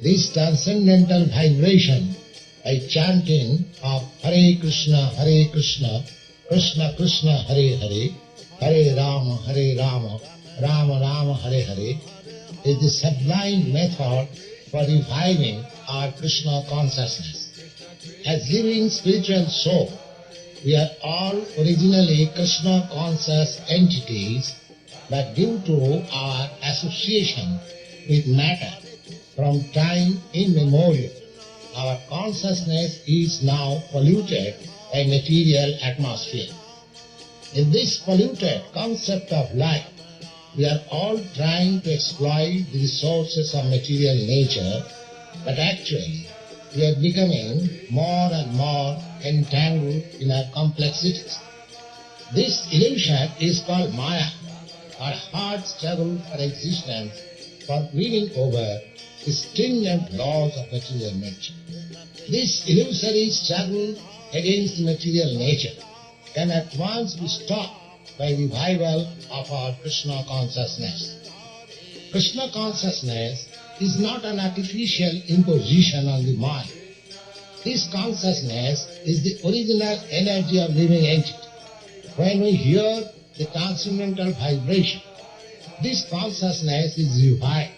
This transcendental vibration by chanting of Hare Krishna, Krishna Krishna, Hare Hare, Hare Rama, Rama Rama, Hare Hare, is the sublime method for reviving our Krishna consciousness. As living spiritual soul, we are all originally Krishna conscious entities, but due to our association with matter from time immemorial, our consciousness is now polluted a material atmosphere. In this polluted concept of life, we are all trying to exploit the resources of material nature, but actually we are becoming more and more entangled in our complexities. This illusion is called Maya, our hard struggle for existence, for winning over the stringent laws of material nature. This illusory struggle against material nature can at once be stopped by revival of our Krishna consciousness. Krishna consciousness is not an artificial imposition on the mind. This consciousness is the original energy of living entity. When we hear the transcendental vibration, this consciousness is revived,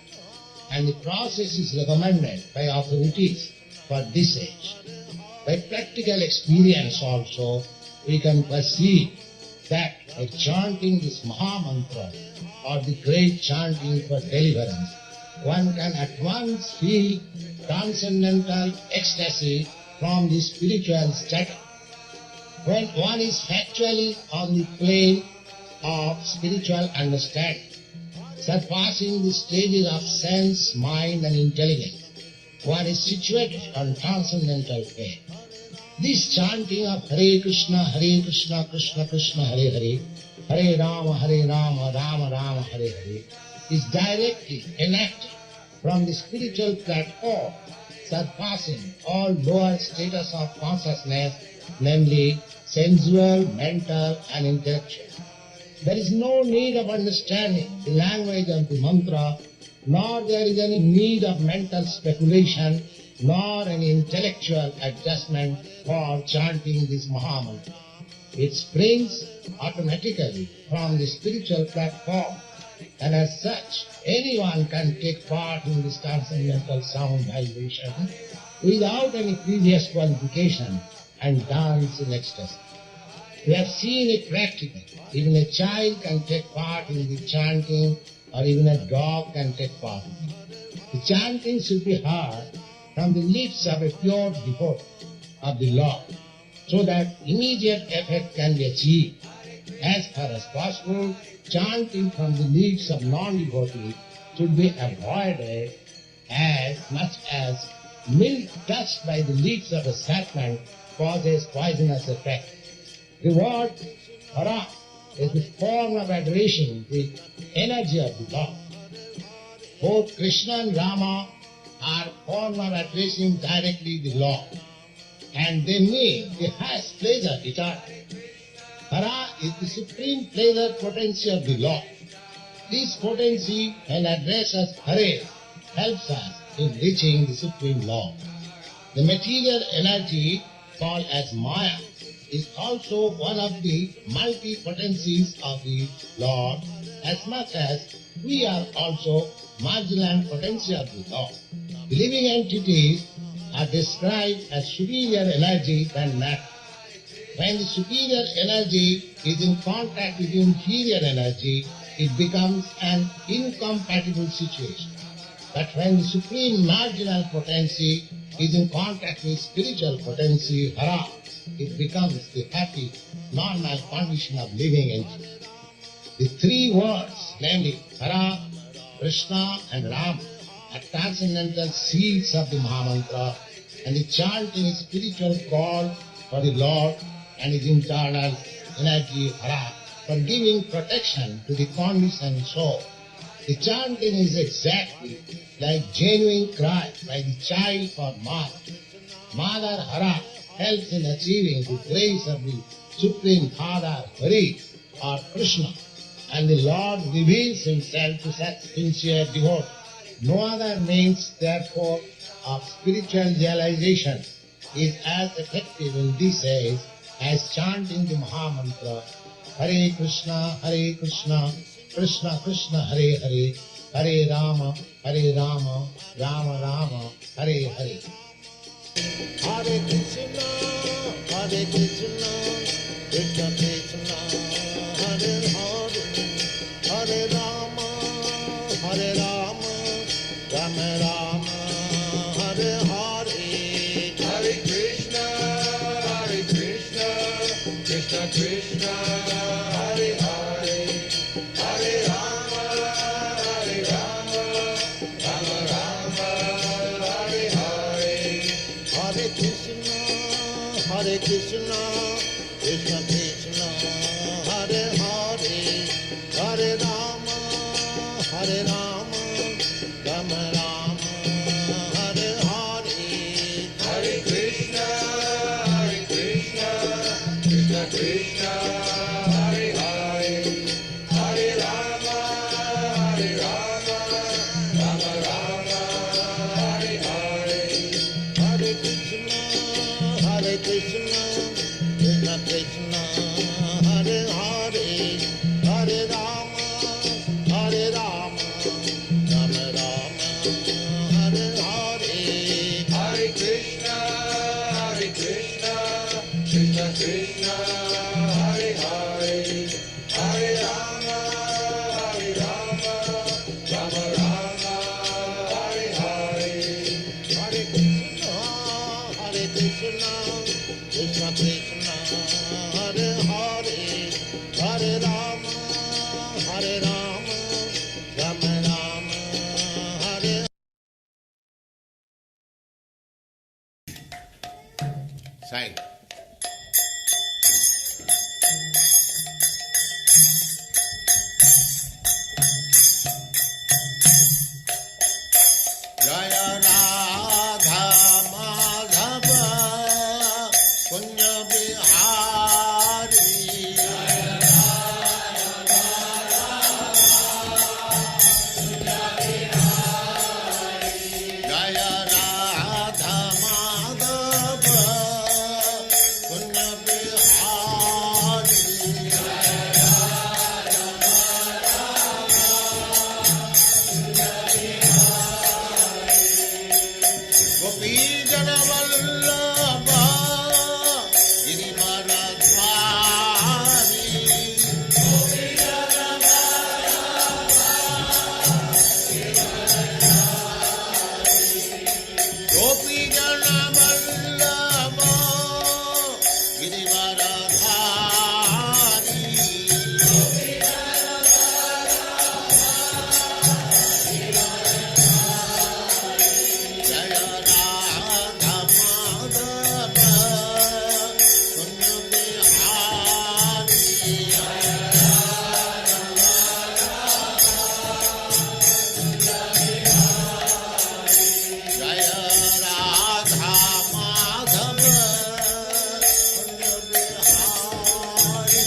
and the process is recommended by authorities for this age. By practical experience also, we can perceive that by chanting this Maha Mantra or the great chanting for deliverance, one can at once feel transcendental ecstasy from the spiritual status. When one is factually on the plane of spiritual understanding, surpassing the stages of sense, mind and intelligence, one is situated on transcendental plane. This chanting of Hare Krishna, Krishna Krishna, Hare Hare, Hare Rama, Rama Rama, Hare Hare, is directly enacted from the spiritual platform, surpassing all lower status of consciousness, namely sensual, mental and intellectual. There is no need of understanding the language of the mantra, nor there is any need of mental speculation, nor any intellectual adjustment for chanting this Maha Mantra. It springs automatically from the spiritual platform, and as such, anyone can take part in this transcendental sound vibration without any previous qualification and dance in ecstasy. We have seen it practically. Even a child can take part in the chanting, or even a dog can take part in it. The chanting should be heard from the lips of a pure devotee of the Lord, so that immediate effect can be achieved. As far as possible, chanting from the lips of non-devotees should be avoided, as much as milk touched by the lips of a serpent causes poisonous effect. The word Hara is the form of addressing the energy of the Lord. Both Krishna and Rama are form of addressing directly the Lord, and they mean the highest pleasure eternal. Hara is the supreme pleasure potency of the Lord. This potency, when addressed as Hare, helps us in reaching the supreme Lord. The material energy called as Maya is also one of the multi-potencies of the Lord, as much as we are also marginal potency of the Lord. The living entities are described as superior energy than matter. When the superior energy is in contact with inferior energy, it becomes an incompatible situation. But when the supreme marginal potency is in contact with spiritual potency, Hara, it becomes the happy, normal condition of living entity. The three words, namely Hara, Krishna and Rama, are transcendental seeds of the Mahamantra, and the chanting is spiritual call for the Lord and his internal energy, Hara, for giving protection to the conditioned soul. The chanting is exactly like genuine cry by the child for mother. Mother Hara helps in achieving the grace of the Supreme Father Hari or Krishna, and the Lord reveals himself to such sincere devotees. No other means, therefore, of spiritual realization is as effective in this age as chanting the Mahamantra Hare Krishna, Krishna Krishna, Hare Hare, Hare Rama, Rama Rama, Hare Hare. Hare Krishna, Krishna Krishna, Hare Hare, Hare Rama, Rama Rama, Hare Hare. Hare Krishna, Hare Rama, Hare Rama, Rama Rama, Hare Hare. Hare Krishna, Hare Krishna, Krishna Krishna, Hare Hare, Hare Rama, Hare Rama, Rama Rama, Hare. Side. Jaya Radha Madhava Punya Bihari. Jaya Radha Madhava Punya Bihari. Gopi Jana Vallabha Girivaradhari. Gopi Jana Vallabha Girivaradhari. Jaya Radha Madhava Punya Bihari. Jaya Radha Madhava Punya Bihari.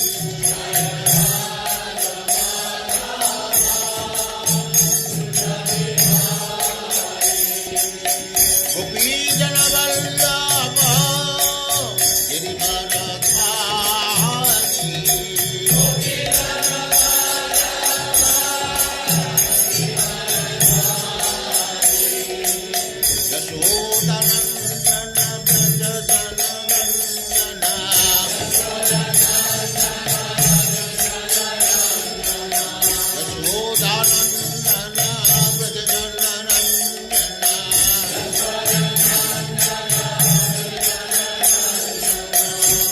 Gopi Jana Vallabha Girivaradhari. Yashodanandana Brajajanandana. Yashodanandana Brajajanandana.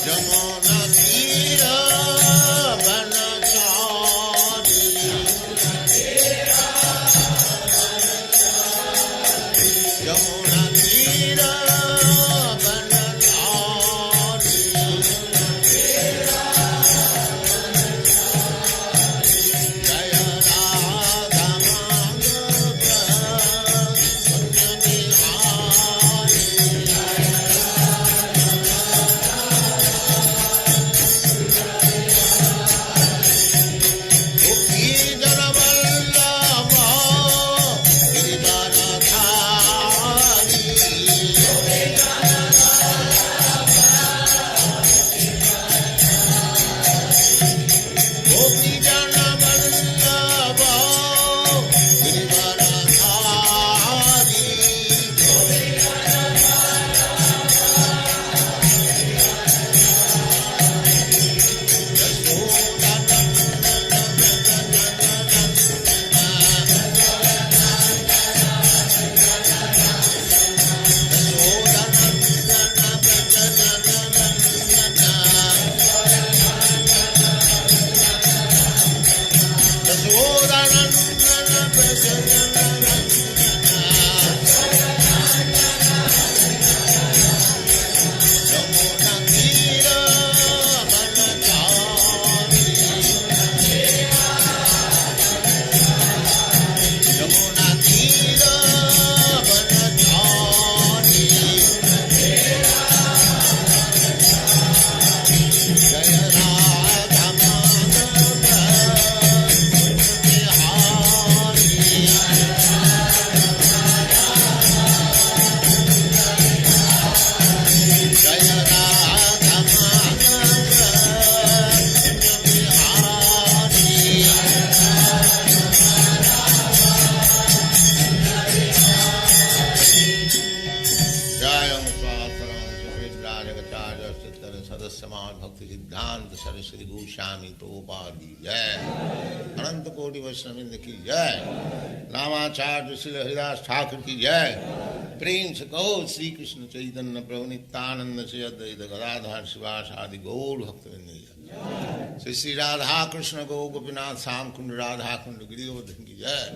Jamuna Tira Vanachari. Jamuna Tira Vanachari. Jaya Radha Madhava Punya Bihari. Gopi Jana Vallabha Girivaradhari. Gopi Jana Vallabha Girivaradhari. Pramad Bhakti Siddhanta Saraswati Goswami Prabhupada ki jai. Ananta Koti Vaishnavindra ki jai. Ramacharya Srila Haridas Thakur ki jai. Prem se kaho Sri Krishna Chaitanya Prabhu Nityananda Sri Advaita Gadadhar Sivasadi Gaur Bhaktivinoda ki jai. Sri Radha Krishna Go Gopinath Sam Kund Radha Kund Girivardhan ki jai.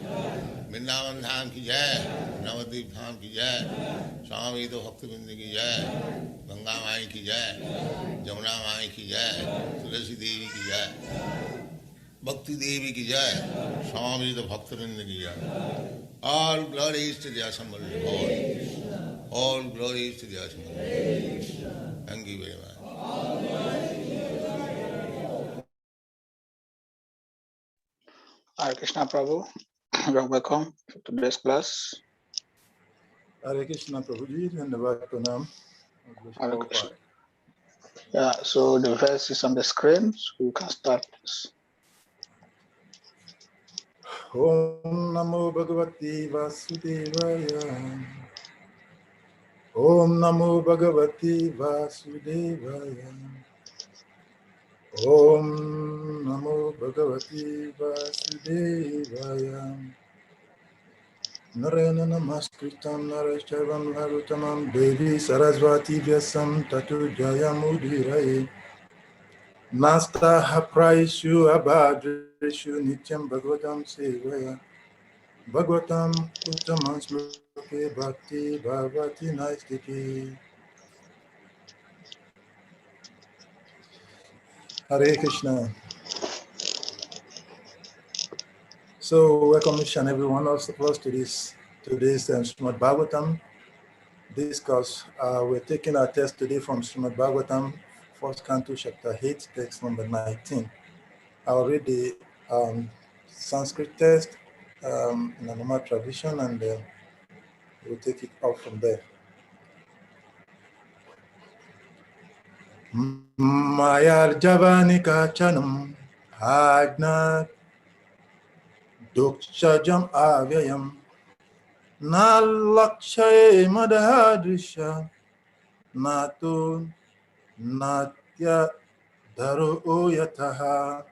Vrindavan Dham ki jai. Navadvip Dham ki jai. Swami Advaita Bhaktivinoda ki jai. Ganga Mai ki jai. Jamuna Mai ki jai. Tulasi Devi ki jai. Bhakti Devi ki jai. Swami Advaita Bhaktivinoda ki jai. All glories to the assembled Lord. All glories to the assembled Lord. Thank you very much. Hare Krishna Prabhu, you are welcome to today's class. Hare Krishna Prabhuji, Dhanavad Pranam. Hare Krishna. Yeah, so the verse is on the screen, so you can start this. Om Namo Bhagavati Vasudevaya. Om Namo Bhagavati Vasudevaya. Om Namo Bhagavati Vasudevaya. Narayana Namaskritam Narayana Narutamam Devi Sarasvati Vyasam Tatu Jayamudhiraye. Nasta Hapraishu Abhadreshu Nityam Bhagavatam Sevaya. Bhagavatam Uttamam Sloke Bhakti Bhagavati Naistiki. Hare Krishna. So welcome each and every one of us to today's Srimad Bhagavatam discourse. We're taking our text today from Srimad Bhagavatam, first canto, chapter 8, text number 19. I'll read the Sanskrit text in a normal tradition, and we'll take it up from there. Mayar Javanika Chanam Ajna Dokshajam Avyayam Nalakshay Madhadrisha Nato Natya Dharu Yataha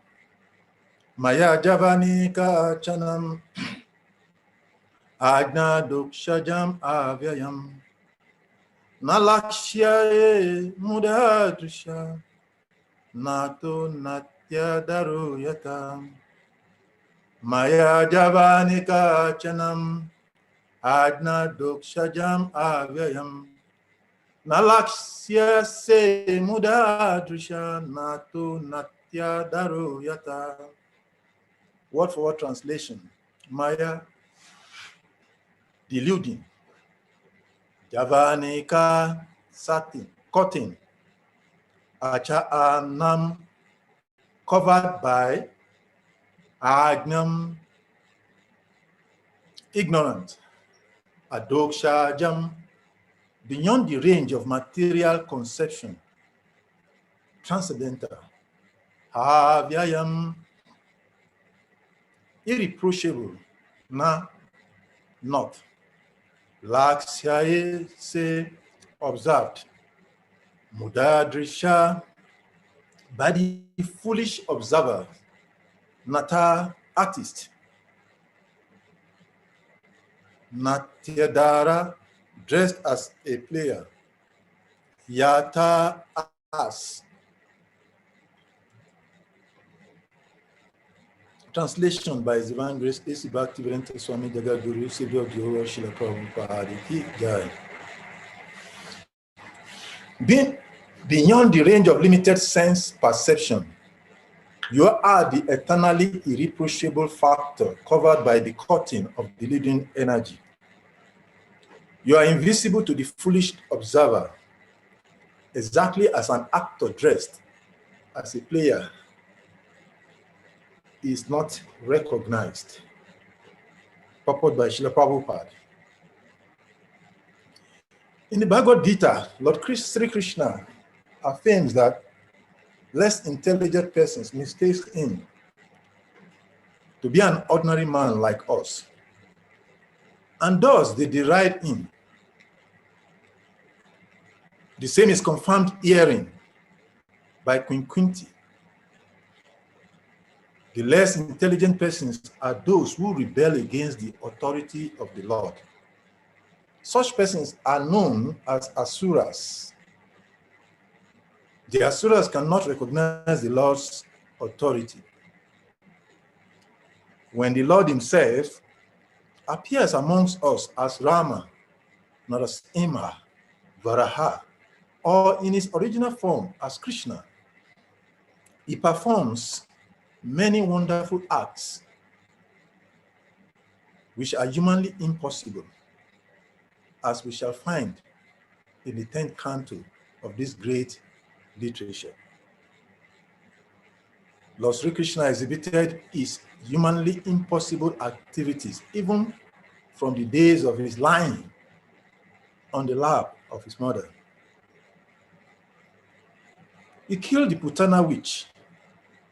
Maya Javanika Chanam Ajna Dokshajam Avyayam Nalakshya Mudadrisha Nato Natya Daruyata Maya Javanika Chanam Ajna Dokshajam Avyayam Nalakshya Se Mudadrisha Nato Natya Daruyata. Word for word translation. Maya, deluding. Javanika, satin, cotton. Acha Anam, covered by. Agnam, ignorant. Adokshajam, beyond the range of material conception. Transcendental. Avyayam, irreproachable. Na, not. Lakshaye, say, observed. Mudadrisha, by the foolish observer. Nata, artist. Natyadara, dressed as a player. Yata, as. Translation by His Divine Grace, A.C. Bhaktivedanta Swami Jagaguru, Savior of the whole world, Srila Prabhupada Ki Jai. Being beyond the range of limited sense perception, you are the eternally irreproachable factor covered by the curtain of the leading energy. You are invisible to the foolish observer, exactly as an actor dressed as a player is not recognized. Purport by Srila Prabhupada. In the Bhagavad Gita, Lord Sri Krishna affirms that less intelligent persons mistake him to be an ordinary man like us, and thus they deride him. The same is confirmed herein. by Queen Quinty. The less intelligent persons are those who rebel against the authority of the Lord. Such persons are known as Asuras. The Asuras cannot recognize the Lord's authority. When the Lord himself appears amongst us as Rama, Narasimha, Varaha, or in his original form as Krishna, he performs many wonderful acts which are humanly impossible, as we shall find in the 10th canto of this great literature. Lord Sri Krishna exhibited his humanly impossible activities even from the days of his lying on the lap of his mother. He killed the Putana witch,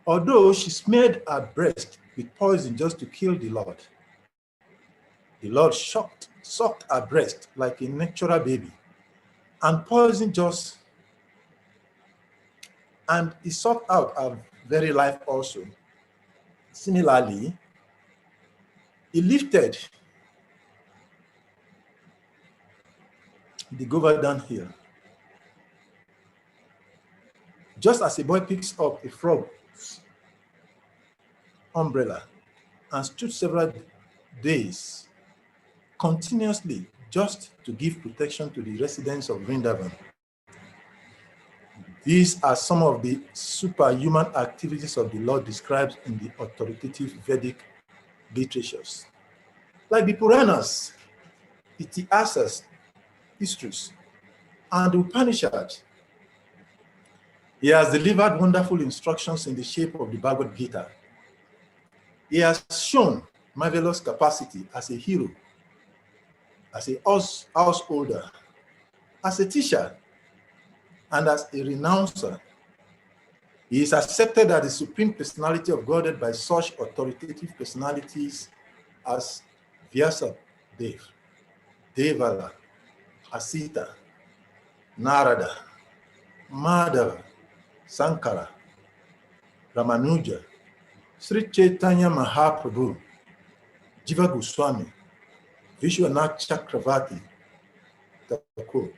although she smeared her breast with poison just to kill the Lord. The Lord sucked her breast like a natural baby and poisoned and he sucked out her very life also. Similarly, he lifted the Govardhan hill. Just as a boy picks up a frog's umbrella and stood several days continuously just to give protection to the residents of Vrindavan. These are some of the superhuman activities of the Lord described in the authoritative Vedic literatures. Like the Puranas, Itihasas, histories, and the Upanishads, he has delivered wonderful instructions in the shape of the Bhagavad Gita. He has shown marvelous capacity as a hero, as a householder, as a teacher, and as a renouncer. He is accepted as the Supreme Personality of Godhead by such authoritative personalities as Vyasa Dev, Devala, Asita, Narada, Madhava, Sankara, Ramanuja, Sri Chaitanya Mahaprabhu, Jiva Goswami, Vishwanath Chakravarti, Thakur,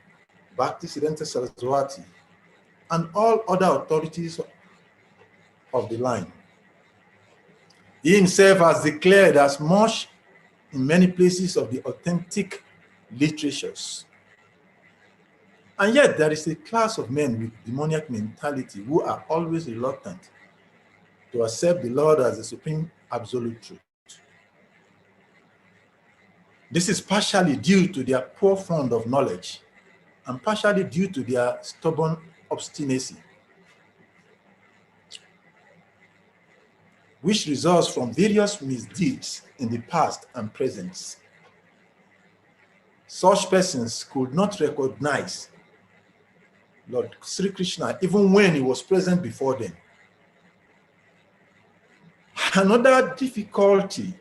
Bhaktisiddhanta Saraswati, and all other authorities of the line. He himself has declared as much in many places of the authentic literatures. And yet there is a class of men with demoniac mentality who are always reluctant to accept the Lord as the supreme absolute truth. This is partially due to their poor fund of knowledge and partially due to their stubborn obstinacy, which results from various misdeeds in the past and present. Such persons could not recognize Lord Sri Krishna even when he was present before them. Another difficulty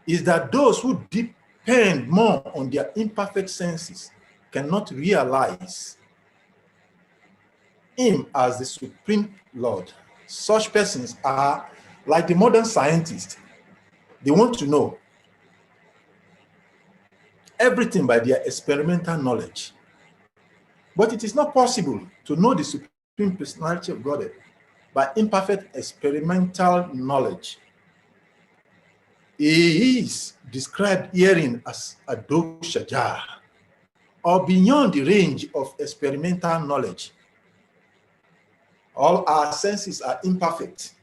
is that those who depend more on their imperfect senses cannot realize him as the Supreme Lord. Such persons are like the modern scientists. They want to know everything by their experimental knowledge. But it is not possible to know the Supreme Personality of God by imperfect experimental knowledge. He is described herein as a doshaja, or beyond the range of experimental knowledge. All our senses are imperfect.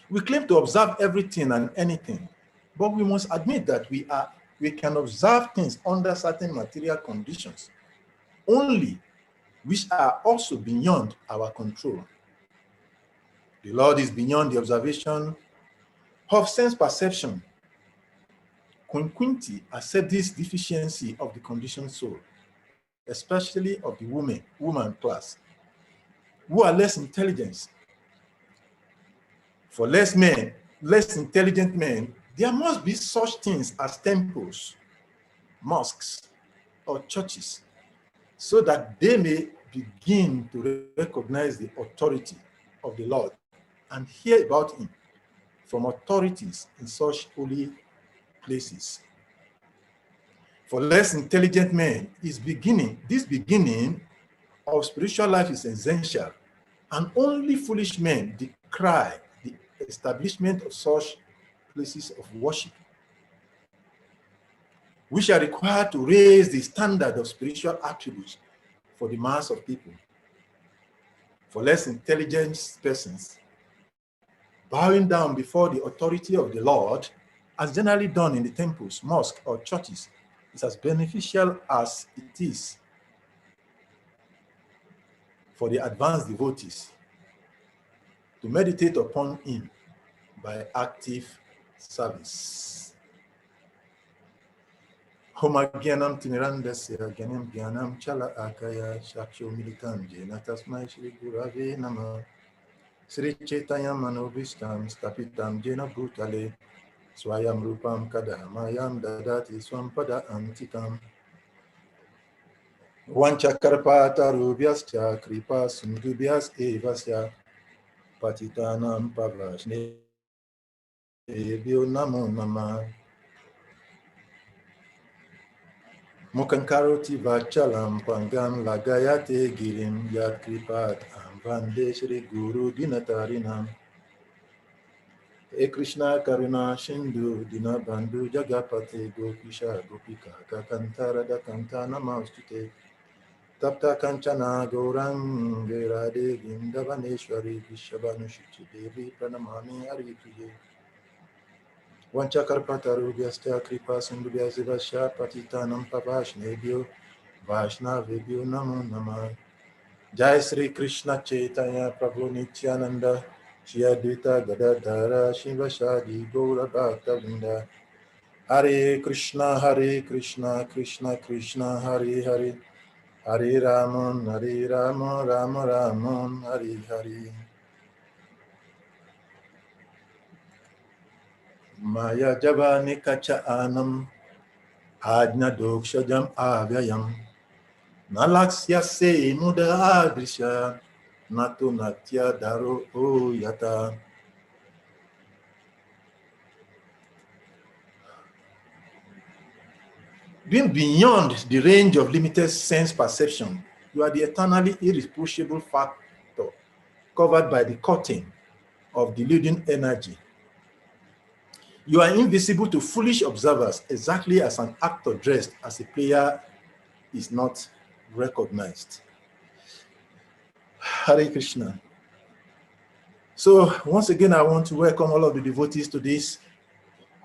We claim to observe everything and anything, but we must admit that we can observe things under certain material conditions only, which are also beyond our control. The Lord is beyond the observation of sense perception. Queen Quinty accepts this deficiency of the conditioned soul, especially of the woman class, who are less intelligent. For less intelligent men, there must be such things as temples, mosques, or churches, so that they may begin to recognize the authority of the Lord and hear about him from authorities in such holy places. For less intelligent men, this beginning of spiritual life is essential, and only foolish men decry the establishment of such places of worship, which are required to raise the standard of spiritual attributes for the mass of people. For less intelligent persons, bowing down before the authority of the Lord, as generally done in the temples, mosques, or churches, is as beneficial as it is for the advanced devotees to meditate upon him by active service. Homagyanam timirandasya gyanam gyanam chala akaya shaksho militam jena tasmai shri gurave nama Sri Chaitanya Manobhishtam Stapitam Jena Bhutale Swayam Rupam Kadamayam Dadati Swampada Antikam Vanchakarpata Rubhyascha Kripa Sundubhyas Evasya Patitanam Pavashne Ebhyo Namo Nama Mukankaroti Vachalam Pangam Lagayate Girim Yat Kripat Vande Shri Guru Dinatarinam E Krishna Karuna Shindu Dinabandhu Jagapate Gopisha Gopika Kakantara da Kantana Maustute Tapta Kanchana Gaurang Verade Gindavaneshwari Vishabanushiti Devi Pranamami Harituye Vanchakarpataru Vyastya Kripa Sindhubhya Zivasya Patitanam Pavashnebhyo Vaishnavebhyo Namo Namah Jai Sri Krishna Chaitanya Prabhu Nityananda Shri Advaita Gadadhara Shivasadi Gaura Bhakta Vrinda Hare Krishna Krishna Krishna Hare Hare Hare Rama Rama Rama Hare Hare Maya Javani Kacha Anam Ajna Dokshajam Avyayam Nalaksya Se Muda Adrisha Natu Natya Daro Yata. Being beyond the range of limited sense perception, you are the eternally irreproachable factor covered by the curtain of deluding energy. You are invisible to foolish observers, exactly as an actor dressed as a player is not recognized. Hare Krishna. So once again, I want to welcome all of the devotees to this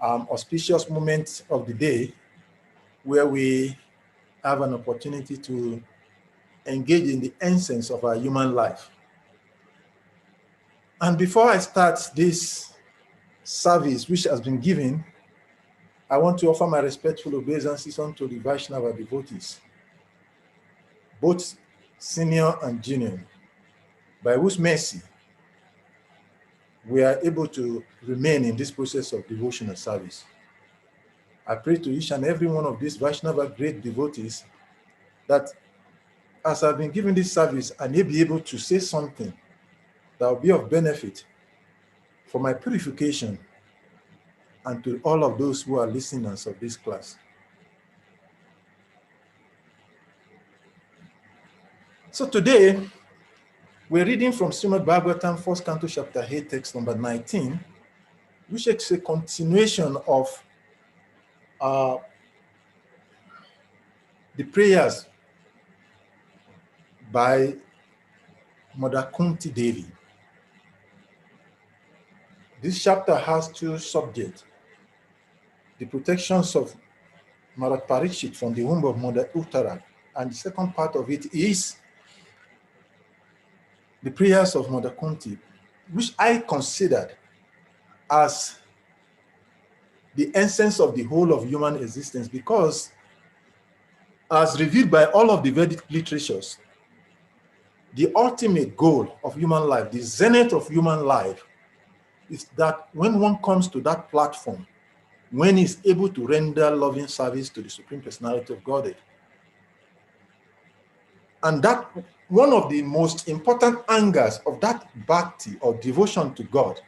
auspicious moment of the day where we have an opportunity to engage in the essence of our human life. And before I start this service which has been given, I want to offer my respectful obeisances unto the Vaishnava devotees, both senior and junior, by whose mercy we are able to remain in this process of devotional service. I pray to each and every one of these Vaishnava great devotees that as I've been given this service, I may be able to say something that will be of benefit for my purification and to all of those who are listeners of this class. So today, we're reading from Srimad Bhagavatam, 1st Canto, Chapter 8, text number 19, which is a continuation of the prayers by Mother Kunti Devi. This chapter has two subjects: the protections of Maharaj Parikshit from the womb of Mother Uttara, and the second part of it is the prayers of Mother Kunti, which I considered as the essence of the whole of human existence, because as revealed by all of the Vedic literatures, the ultimate goal of human life, the zenith of human life, is that when one comes to that platform, when he's able to render loving service to the Supreme Personality of Godhead, and that one of the most important angles of that bhakti or devotion to God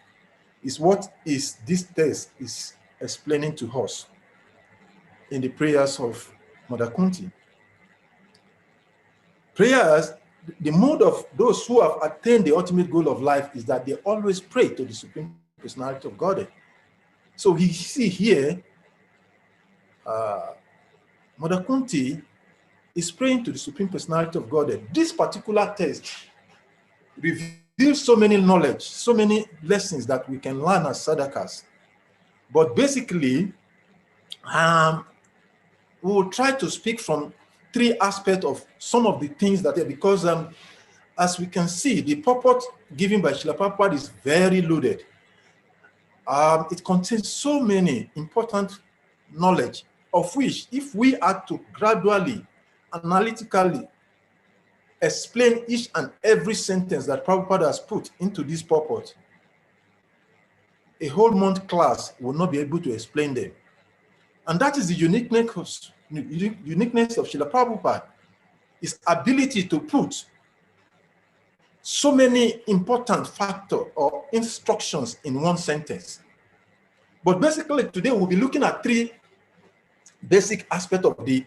is what is this text is explaining to us in the prayers of Mother Kunti. Prayers, the mode of those who have attained the ultimate goal of life is that they always pray to the Supreme Personality of Godhead. So we see here, Mother Kunti is praying to the Supreme Personality of Godhead. This particular text reveals so many knowledge, so many lessons that we can learn as sadhakas. But basically, we will try to speak from three aspects of some of the things that are, because as we can see, the purport given by Srila Prabhupada is very loaded. It contains so many important knowledge, of which if we are to gradually, analytically explain each and every sentence that Prabhupada has put into this purport, a whole month class will not be able to explain them. And that is the uniqueness of Srila Prabhupada, his ability to put so many important factors or instructions in one sentence. But basically today we'll be looking at three basic aspects of the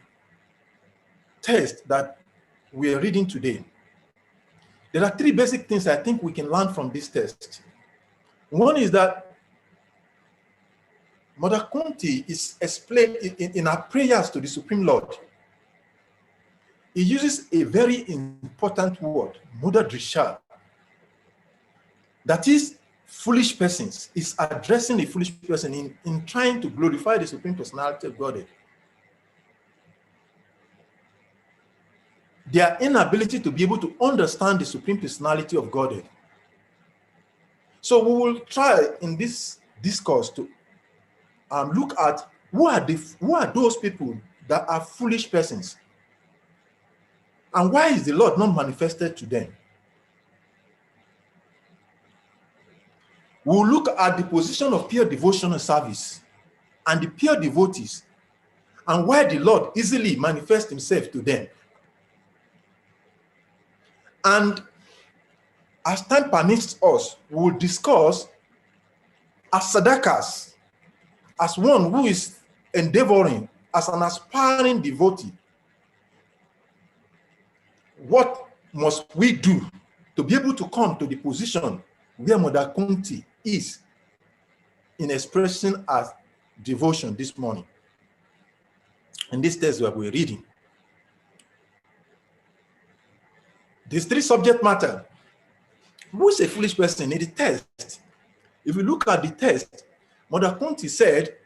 text that we are reading today. There are three basic things I think we can learn from this text. One is that Mother Kunti is explained in her prayers to the Supreme Lord. He uses a very important word, Mudha Drisha. That is, foolish persons. Is addressing a foolish person in trying to glorify the Supreme Personality of Godhead. Their inability to be able to understand the Supreme Personality of Godhead. So we will try in this discourse to look at who are those people that are foolish persons, and why is the Lord not manifested to them? We'll look at the position of pure devotional service and the pure devotees, and why the Lord easily manifests himself to them. And as time permits us, we will discuss as sadhakas, as one who is endeavoring, as an aspiring devotee, what must we do to be able to come to the position where Mother Kunti is in expressing our devotion this morning? In this text that we're reading, these three subject matter. Who is a foolish person in the text? If you look at the text, Mother Kunti said,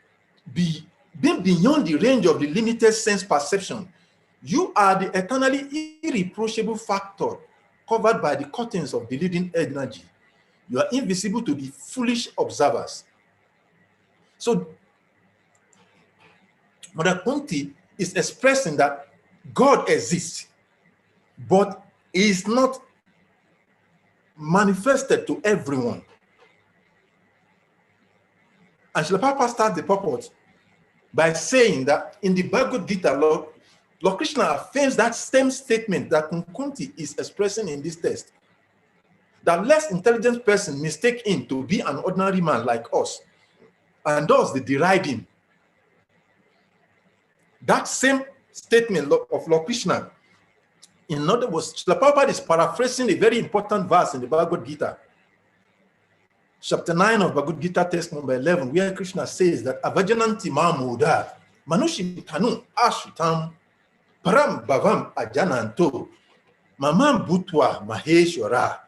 being beyond the range of the limited sense perception, you are the eternally irreproachable factor covered by the curtains of the leading energy. You are invisible to the foolish observers. So Mother Kunti is expressing that God exists, but he is not manifested to everyone. And Srila Prabhupada starts the purport by saying that in the Bhagavad Gita, Lord Krishna affirms that same statement that Kunti is expressing in this text, that less intelligent person mistake him to be an ordinary man like us, and thus they deride him. That same statement of Lord Krishna, in other words, Srila Prabhupada is paraphrasing a very important verse in the Bhagavad Gita, chapter 9 of Bhagavad Gita, text number 11, where Krishna says that Avajananti Mamuda Manushi Tanu Ashutam Param Bhavam Ajananto Mamam Bhutwa Maheshwara.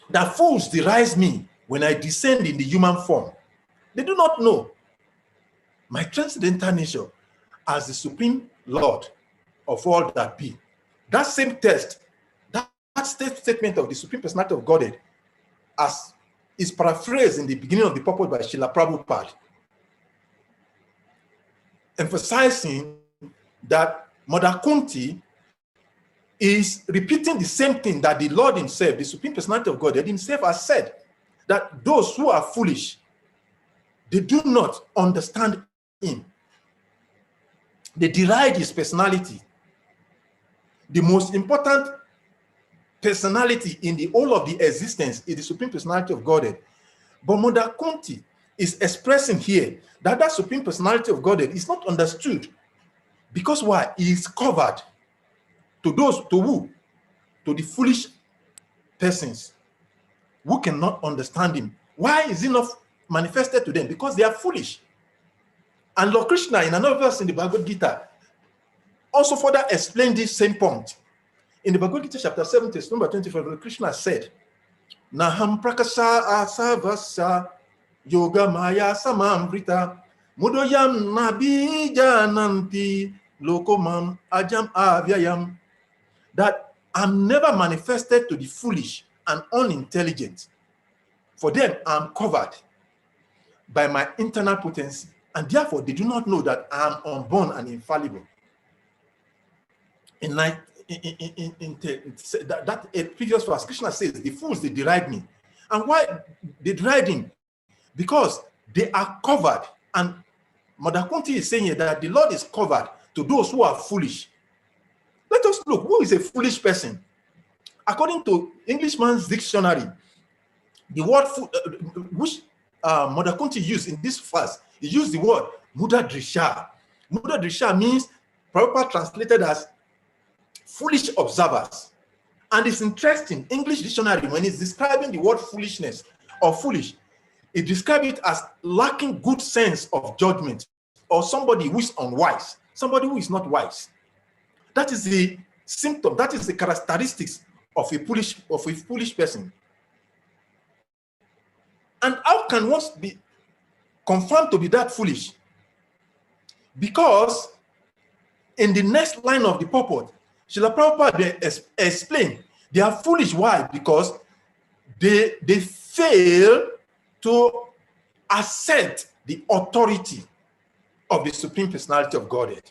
That fools deride me when I descend in the human form. They do not know my transcendental nature as the Supreme Lord of all that be. That same text, that statement of the Supreme Personality of Godhead, as is paraphrased in the beginning of the purport by Srila Prabhupada, emphasizing that Mother Kunti is repeating the same thing that the Lord himself, the Supreme Personality of Godhead himself, has said, that those who are foolish, they do not understand him. They deride his personality. The most important personality in the whole of the existence is the Supreme Personality of Godhead. But Mother Kunti is expressing here that that Supreme Personality of Godhead is not understood. Because why? He is covered. To those, to who? To the foolish persons who cannot understand him. Why is he not manifested to them? Because they are foolish. And Lord Krishna, in another verse in the Bhagavad Gita, also further explained this same point. In the Bhagavad Gita chapter 7, verse number 25, Lord Krishna said, Naham prakasa asavasa yoga maya samamrita mudoyam nabijananti lokomam ajam avyayam. That I'm never manifested to the foolish and unintelligent. For them, I'm covered by my internal potency, and therefore they do not know that I'm unborn and infallible. In that previous verse, Krishna says, the fools, they deride me. And why they deride him? Because they are covered. And Mother Kunti is saying here that the Lord is covered to those who are foolish. Let us look, who is a foolish person? According to Englishman's dictionary, the word which Mother Kunti used in this verse, he used the word Muda Drisha. Muda Drisha means, proper translated as foolish observers. And it's interesting, English dictionary, when it's describing the word foolishness or foolish, it describes it as lacking good sense of judgment, or somebody who is unwise, somebody who is not wise. That is the symptom, that is the characteristics of a foolish person. And how can one be confirmed to be that foolish? Because in the next line of the purport, Srila Prabhupada explained they are foolish. Why? Because they fail to accept the authority of the Supreme Personality of Godhead.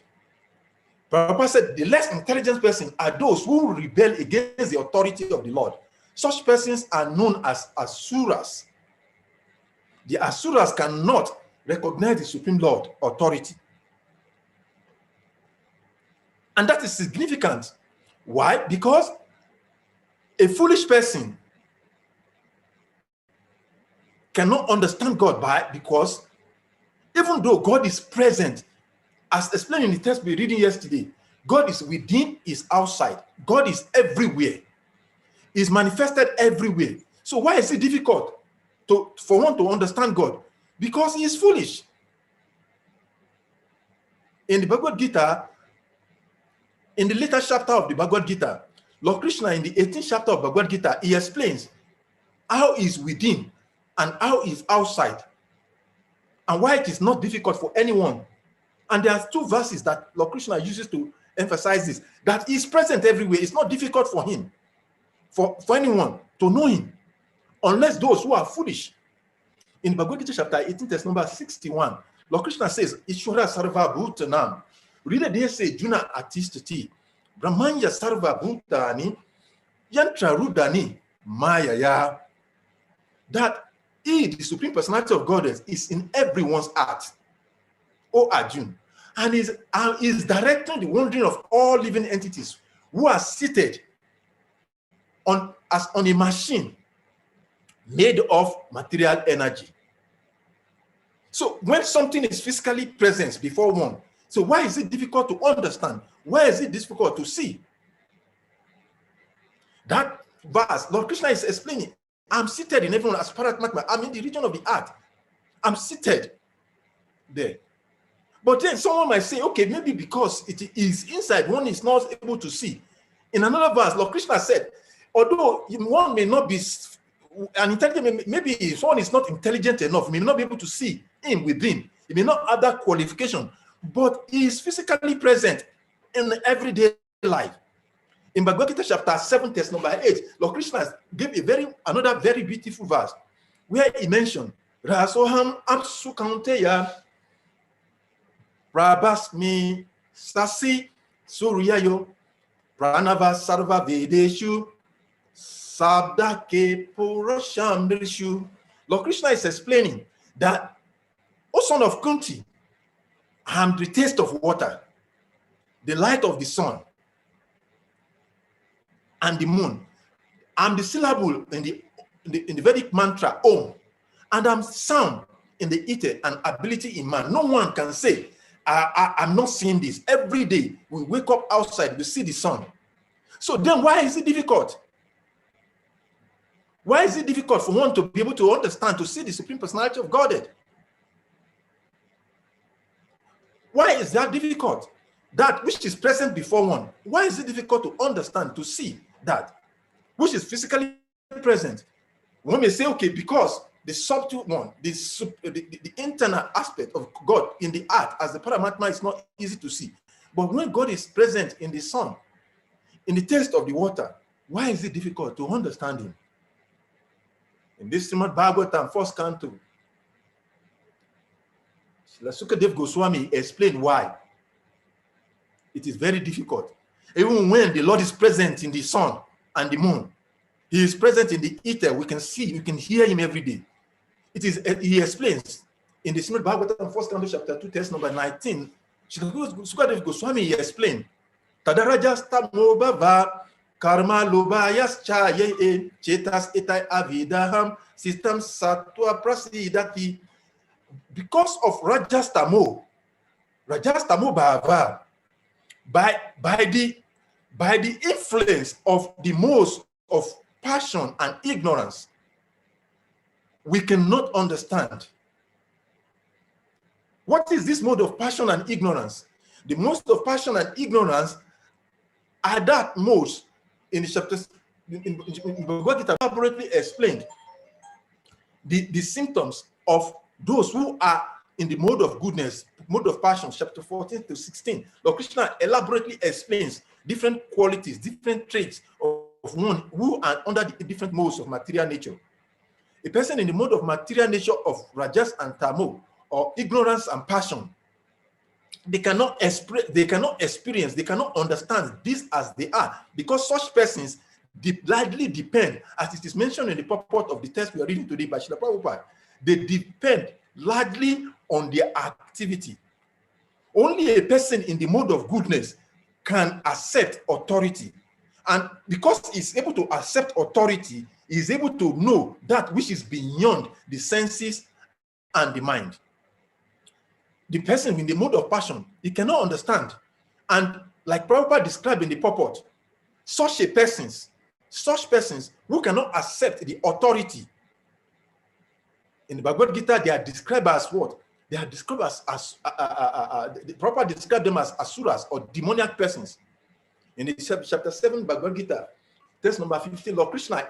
Prabhupada said the less intelligent person are those who rebel against the authority of the Lord. Such persons are known as asuras. The asuras cannot recognize the Supreme Lord authority. And that is significant. Why? Because a foolish person cannot understand God because even though God is present, as explained in the text we were reading yesterday, God is within, is outside. God is everywhere. Is manifested everywhere. So why is it difficult for one to understand God? Because he is foolish. In the Bhagavad Gita, in the later chapter of the Bhagavad Gita, Lord Krishna in the 18th chapter of Bhagavad Gita, he explains how he is within and how he is outside, and why it is not difficult for anyone. And there are two verses that Lord Krishna uses to emphasize this, that he is present everywhere. It's not difficult for him, for anyone to know him, unless those who are foolish. In Bhagavad Gita chapter 18, verse number 61, Lord Krishna says, Ishwara Sarva Bhutanam, Rida they say, Juna Atistati, Brahmanya Sarva Bhutani, Yantra Rudani, Mayaya. That he, the Supreme Personality of God, is in everyone's heart, O Arjun, and is directing the wandering of all living entities who are seated on a machine made of material energy. So when something is physically present before one, so why is it difficult to understand? Why is it difficult to see? That verse, Lord Krishna is explaining, I'm seated in everyone as Paratmatma. I'm in the region of the earth. I'm seated there. But then someone might say, okay, maybe because it is inside, one is not able to see. In another verse, Lord Krishna said, although one may not be an intelligent, maybe if one is not intelligent enough, may not be able to see him within. He may not have that qualification, but he is physically present in everyday life. In Bhagavad Gita chapter 7, verse number 8, Lord Krishna gave another very beautiful verse where he mentioned, Rasoham Apsukanteya Prabhasmi Sasi Suryayo Pranava Sarva Vedeshu Sabdake Purusham. Lord Krishna is explaining that, O son of Kunti, I am the taste of water, the light of the sun, and the moon. I'm the syllable in the Vedic mantra Om, and I'm sound in the ether and ability in man. No one can say, I'm not seeing this. Every day we wake up outside, we see the sun. So then why is it difficult? Why is it difficult for one to be able to understand, to see the Supreme Personality of Godhead? Why is that difficult? That which is present before one. Why is it difficult to understand, to see that which is physically present? One may say, okay, because the subtle one, the internal aspect of God in the earth as the Paramatma is not easy to see. But when God is present in the sun, in the taste of the water, why is it difficult to understand him? In this Srimad Bhagavatam, first canto, Salika Goswami explained why it is very difficult. Even when the Lord is present in the sun and the moon, he is present in the ether, we can see, we can hear him every day. It is, he explains in the Srimad Bhagavatam, first canto, chapter 2, text number 19, Salika Goswami, he explained, Tadarajasta mobava karma lobayas chaye chetas etai avidaham system satwa prasidati. Because of Rajastamo Bhava, by the influence of the modes of passion and ignorance, we cannot understand. What is this mode of passion and ignorance? The modes of passion and ignorance are that modes in the chapters in Bhagavad Gita elaborately explained the symptoms of those who are in the mode of goodness, mode of passion, chapter 14 to 16. Lord Krishna elaborately explains different qualities, different traits of one who are under the different modes of material nature. A person in the mode of material nature of Rajas and Tamo, or ignorance and passion, they cannot experience, they cannot understand this as they are, because such persons largely depend, as it is mentioned in the purport of the text we are reading today by Srila Prabhupada, they depend largely on their activity. Only a person in the mode of goodness can accept authority. And because he's able to accept authority, he's able to know that which is beyond the senses and the mind. The person in the mode of passion, he cannot understand. And like Prabhupada described in the purport, such persons who cannot accept the authority. In the Bhagavad Gita, they are described as what? They are described as Prabhupada described them as asuras or demoniac persons. In the chapter 7 Bhagavad Gita, text number 15, Lord Krishna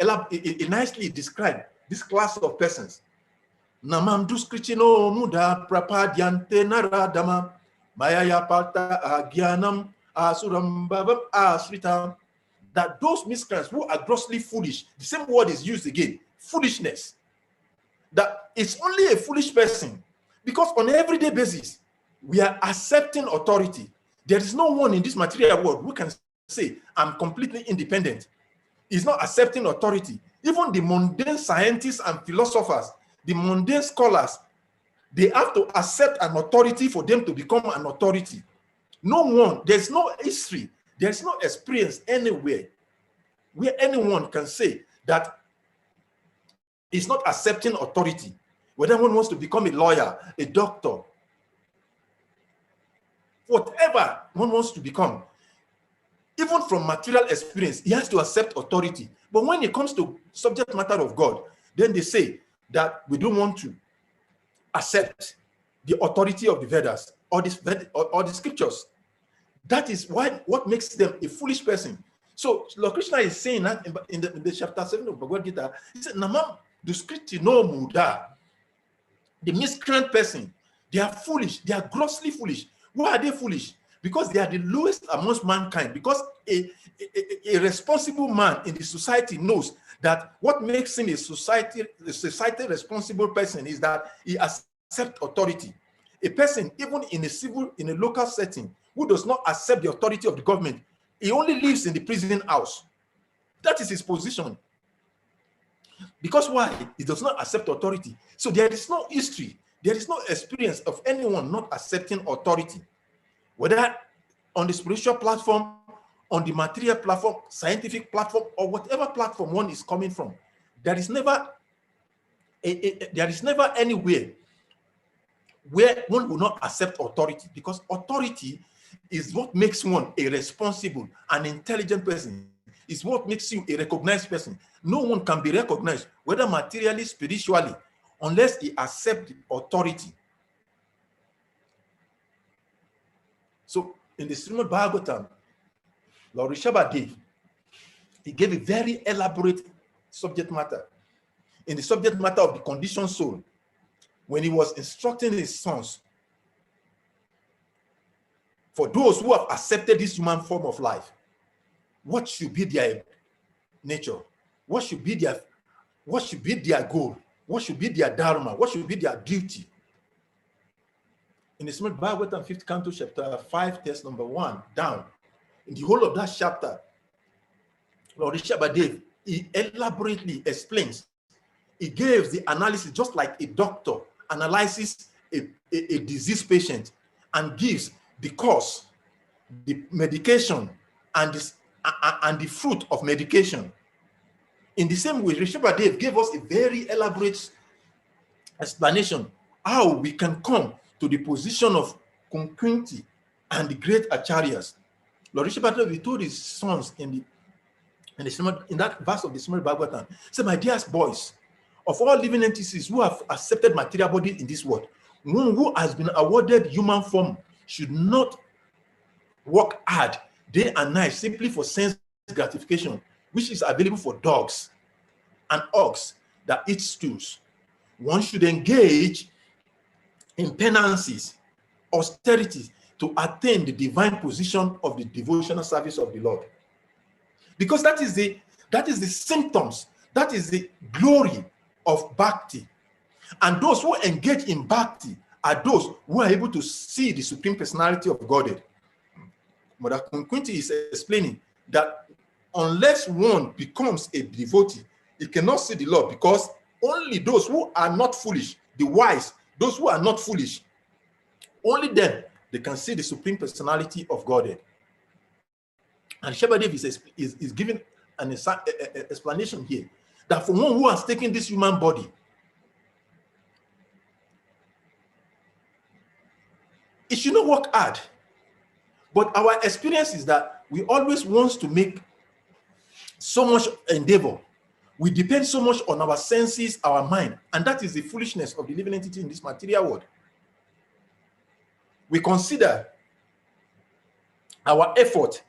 nicely described this class of persons. Namam duskricino muda prapadyante naradama mayaya pata agyanam asuram bhavam asritam. That those miscreants who are grossly foolish, the same word is used again, foolishness. That it's only a foolish person, because on an everyday basis, we are accepting authority. There is no one in this material world who can say, I'm completely independent. He's not accepting authority. Even the mundane scientists and philosophers, the mundane scholars, they have to accept an authority for them to become an authority. No one, there's no history, there's no experience anywhere where anyone can say that he's not accepting authority. Whether one wants to become a lawyer, a doctor, whatever one wants to become, even from material experience, he has to accept authority. But when it comes to subject matter of God, then they say that we don't want to accept the authority of the Vedas or the scriptures. That is what makes them a foolish person. So Lord Krishna is saying that in the chapter 7 of Bhagavad Gita, he said, Namam duskriti no muda. The miscreant person, they are foolish, they are grossly foolish. Why are they foolish? Because they are the lowest amongst mankind. Because a responsible man in the society knows that what makes him a society responsible person is that he accepts authority. A person, even in a local setting, who does not accept the authority of the government, he only lives in the prison house. That is his position. Because why? He does not accept authority. So there is no history, there is no experience of anyone not accepting authority, whether on the spiritual platform on the material platform, scientific platform, or whatever platform one is coming from, there is never anywhere where one will not accept authority, because authority is what makes one a responsible and intelligent person. It's what makes you a recognized person. No one can be recognized, whether materially, spiritually, unless he accepts authority. So in the Srimad Bhagavatam, Lord Rishabhadev, he gave a very elaborate subject matter. In the subject matter of the conditioned soul, when he was instructing his sons, for those who have accepted this human form of life, what should be their nature? What should be their goal? What should be their dharma? What should be their duty? In the Srimad Bhagavatam 5th Canto, chapter 5, text number 1, down, in the whole of that chapter, Lord Rishabhadev, he elaborately explains. He gives the analysis just like a doctor analyzes a diseased patient and gives the cause, the medication, and the fruit of medication. In the same way, Rishabhadev gave us a very elaborate explanation how we can come to the position of concurrency and the great acharyas. Lord Rishabhadev, he told his sons in that verse of the Srimad Bhagavatam, say, my dearest boys, of all living entities who have accepted material body in this world, one who has been awarded human form should not work hard day and night simply for sense gratification, which is available for dogs and ox that eat stools. One should engage in penances, austerities, to attain the divine position of the devotional service of the Lord. Because that is the symptoms, that is the glory of bhakti. And those who engage in bhakti are those who are able to see the Supreme Personality of Godhead. Mother Kunkunti is explaining that unless one becomes a devotee, he cannot see the Lord, because only those who are not foolish, the wise, those who are not foolish, only them, they can see the Supreme Personality of Godhead. And Rishabhadev is giving an explanation here that for one who has taken this human body, it should not work hard. But our experience is that we always want to make so much endeavor. We depend so much on our senses, our mind, and that is the foolishness of the living entity in this material world. We consider our effort,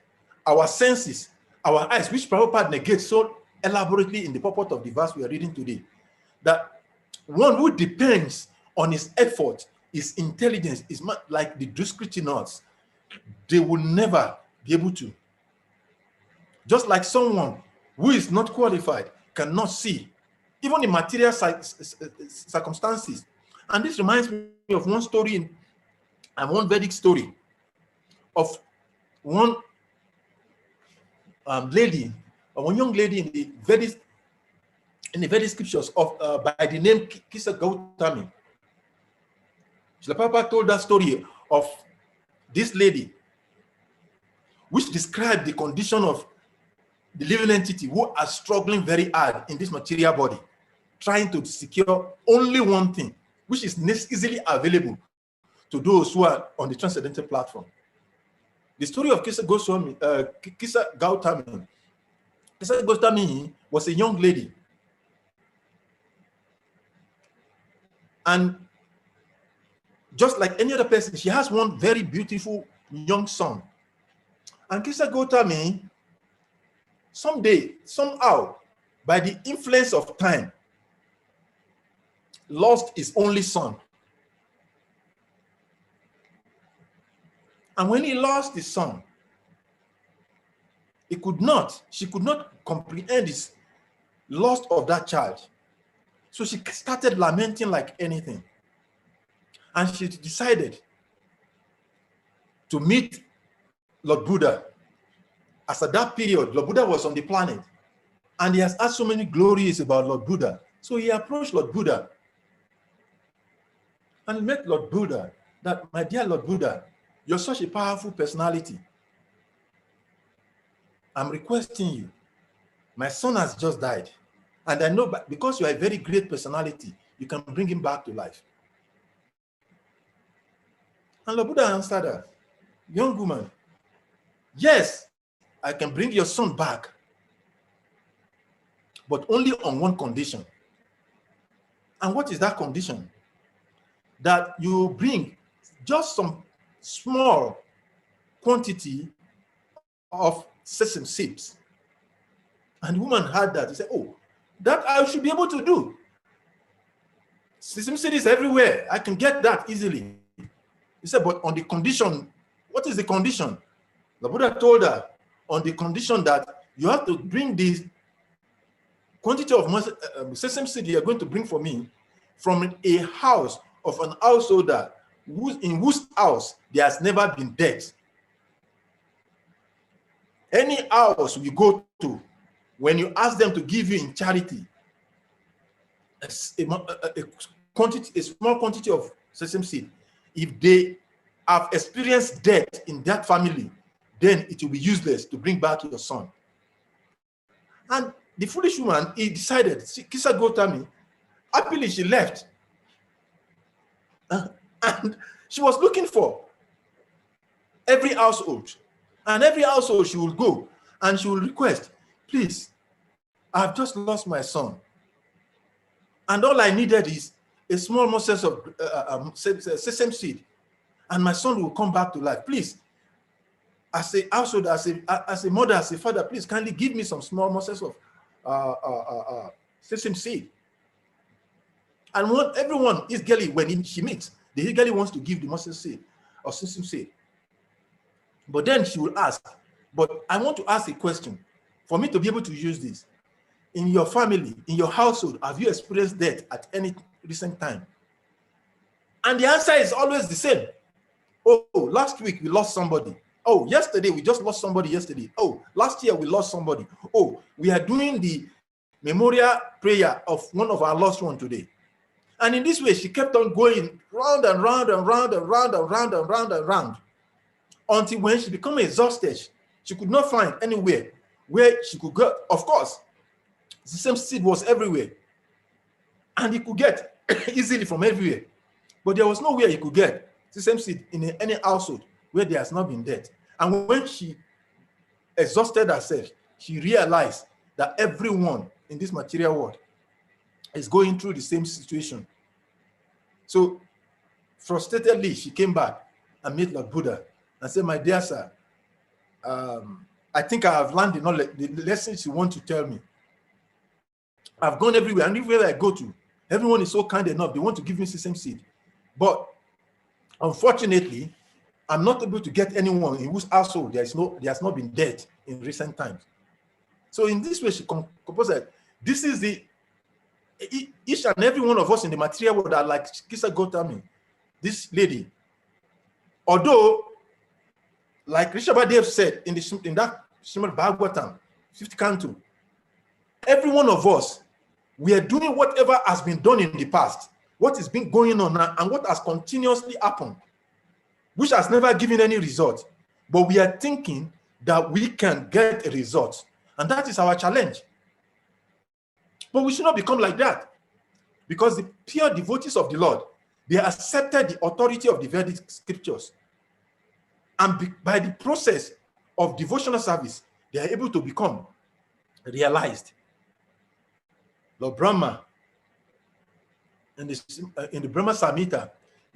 our senses, our eyes, which Prabhupada negates so elaborately in the purport of the verse we are reading today, that one who depends on his effort, his intelligence, is like the Duskritinauts. They will never be able to. Just like someone who is not qualified cannot see, even in material circumstances. And this reminds me of one story, and one Vedic story of one lady, or one young lady in the Vedic scriptures of by the name Kisa Gautami. Srila Prabhupada told that story of this lady, which described the condition of the living entity who are struggling very hard in this material body, trying to secure only one thing, which is easily available to those who are on the transcendental platform. The story of Kisa Goswami, Kisa Gautami. Kisa Gautami was a young lady, and just like any other person, she has one very beautiful young son. And Kisa Gautami, someday, somehow, by the influence of time, lost his only son. And when he lost his son, she could not comprehend his loss of that child. So she started lamenting like anything. And she decided to meet Lord Buddha. As at that period, Lord Buddha was on the planet, and he has had so many glories about Lord Buddha. So he approached Lord Buddha and met Lord Buddha, that, my dear Lord Buddha, you're such a powerful personality. I'm requesting you. My son has just died. And I know because you are a very great personality, you can bring him back to life. And Lord Buddha answered her, young woman, yes, I can bring your son back, but only on one condition. And what is that condition? That you bring just some small quantity of sesame seeds. And the woman heard that. He said, oh, that I should be able to do. Sesame seed is everywhere. I can get that easily. He said, but on the condition, what is the condition? The Buddha told her, on the condition that you have to bring this quantity of sesame seed you are going to bring for me from a house of an householder in whose house there has never been death. Any house you go to, when you ask them to give you in charity a small quantity of sesame seed, if they have experienced death in that family, then it will be useless to bring back your son. And the foolish woman, he decided, Kisa Gotami, happily she left. And she was looking for every household. And every household she will go and she will request, please, I've just lost my son. And all I needed is a small morsel of sesame seed. And my son will come back to life. Please, as a household, as a mother, as a father, please kindly give me some small morsels of sesame seed. And everyone is girly when she meets, the eagerly wants to give the mustard seed or sesame seed. But then she will ask, but I want to ask a question for me to be able to use this. In your family, in your household, have you experienced death at any recent time? And the answer is always the same. Oh, last week we lost somebody. Oh, yesterday we just lost somebody yesterday. Oh, last year we lost somebody. Oh, we are doing the memorial prayer of one of our lost ones today. And in this way, she kept on going round and round and round and round and round and round and round until when she became exhausted, she could not find anywhere where she could go. Of course, the same seed was everywhere, and he could get easily from everywhere. But there was nowhere he could get the same seed in any household where there has not been death. And when she exhausted herself, she realized that everyone in this material world is going through the same situation. So frustratedly, she came back and met Lord Buddha and said, my dear sir, I think I have learned the lessons you want to tell me. I've gone everywhere, and everywhere I go to, everyone is so kind enough, they want to give me the same seed. But unfortunately, I'm not able to get anyone in whose household there has not been death in recent times. So in this way, she composed that this is each and every one of us in the material world are like Kisa Gotami, this lady. Although, like Rishabhadev said in that Srimad Bhagavatam, 5th canto, every one of us, we are doing whatever has been done in the past, what is been going on now, and what has continuously happened, which has never given any result. But we are thinking that we can get a result, and that is our challenge. But we should not become like that, because the pure devotees of the Lord, they accepted the authority of the Vedic scriptures. And by the process of devotional service, they are able to become realized. Lord Brahma, in the Brahma Samhita,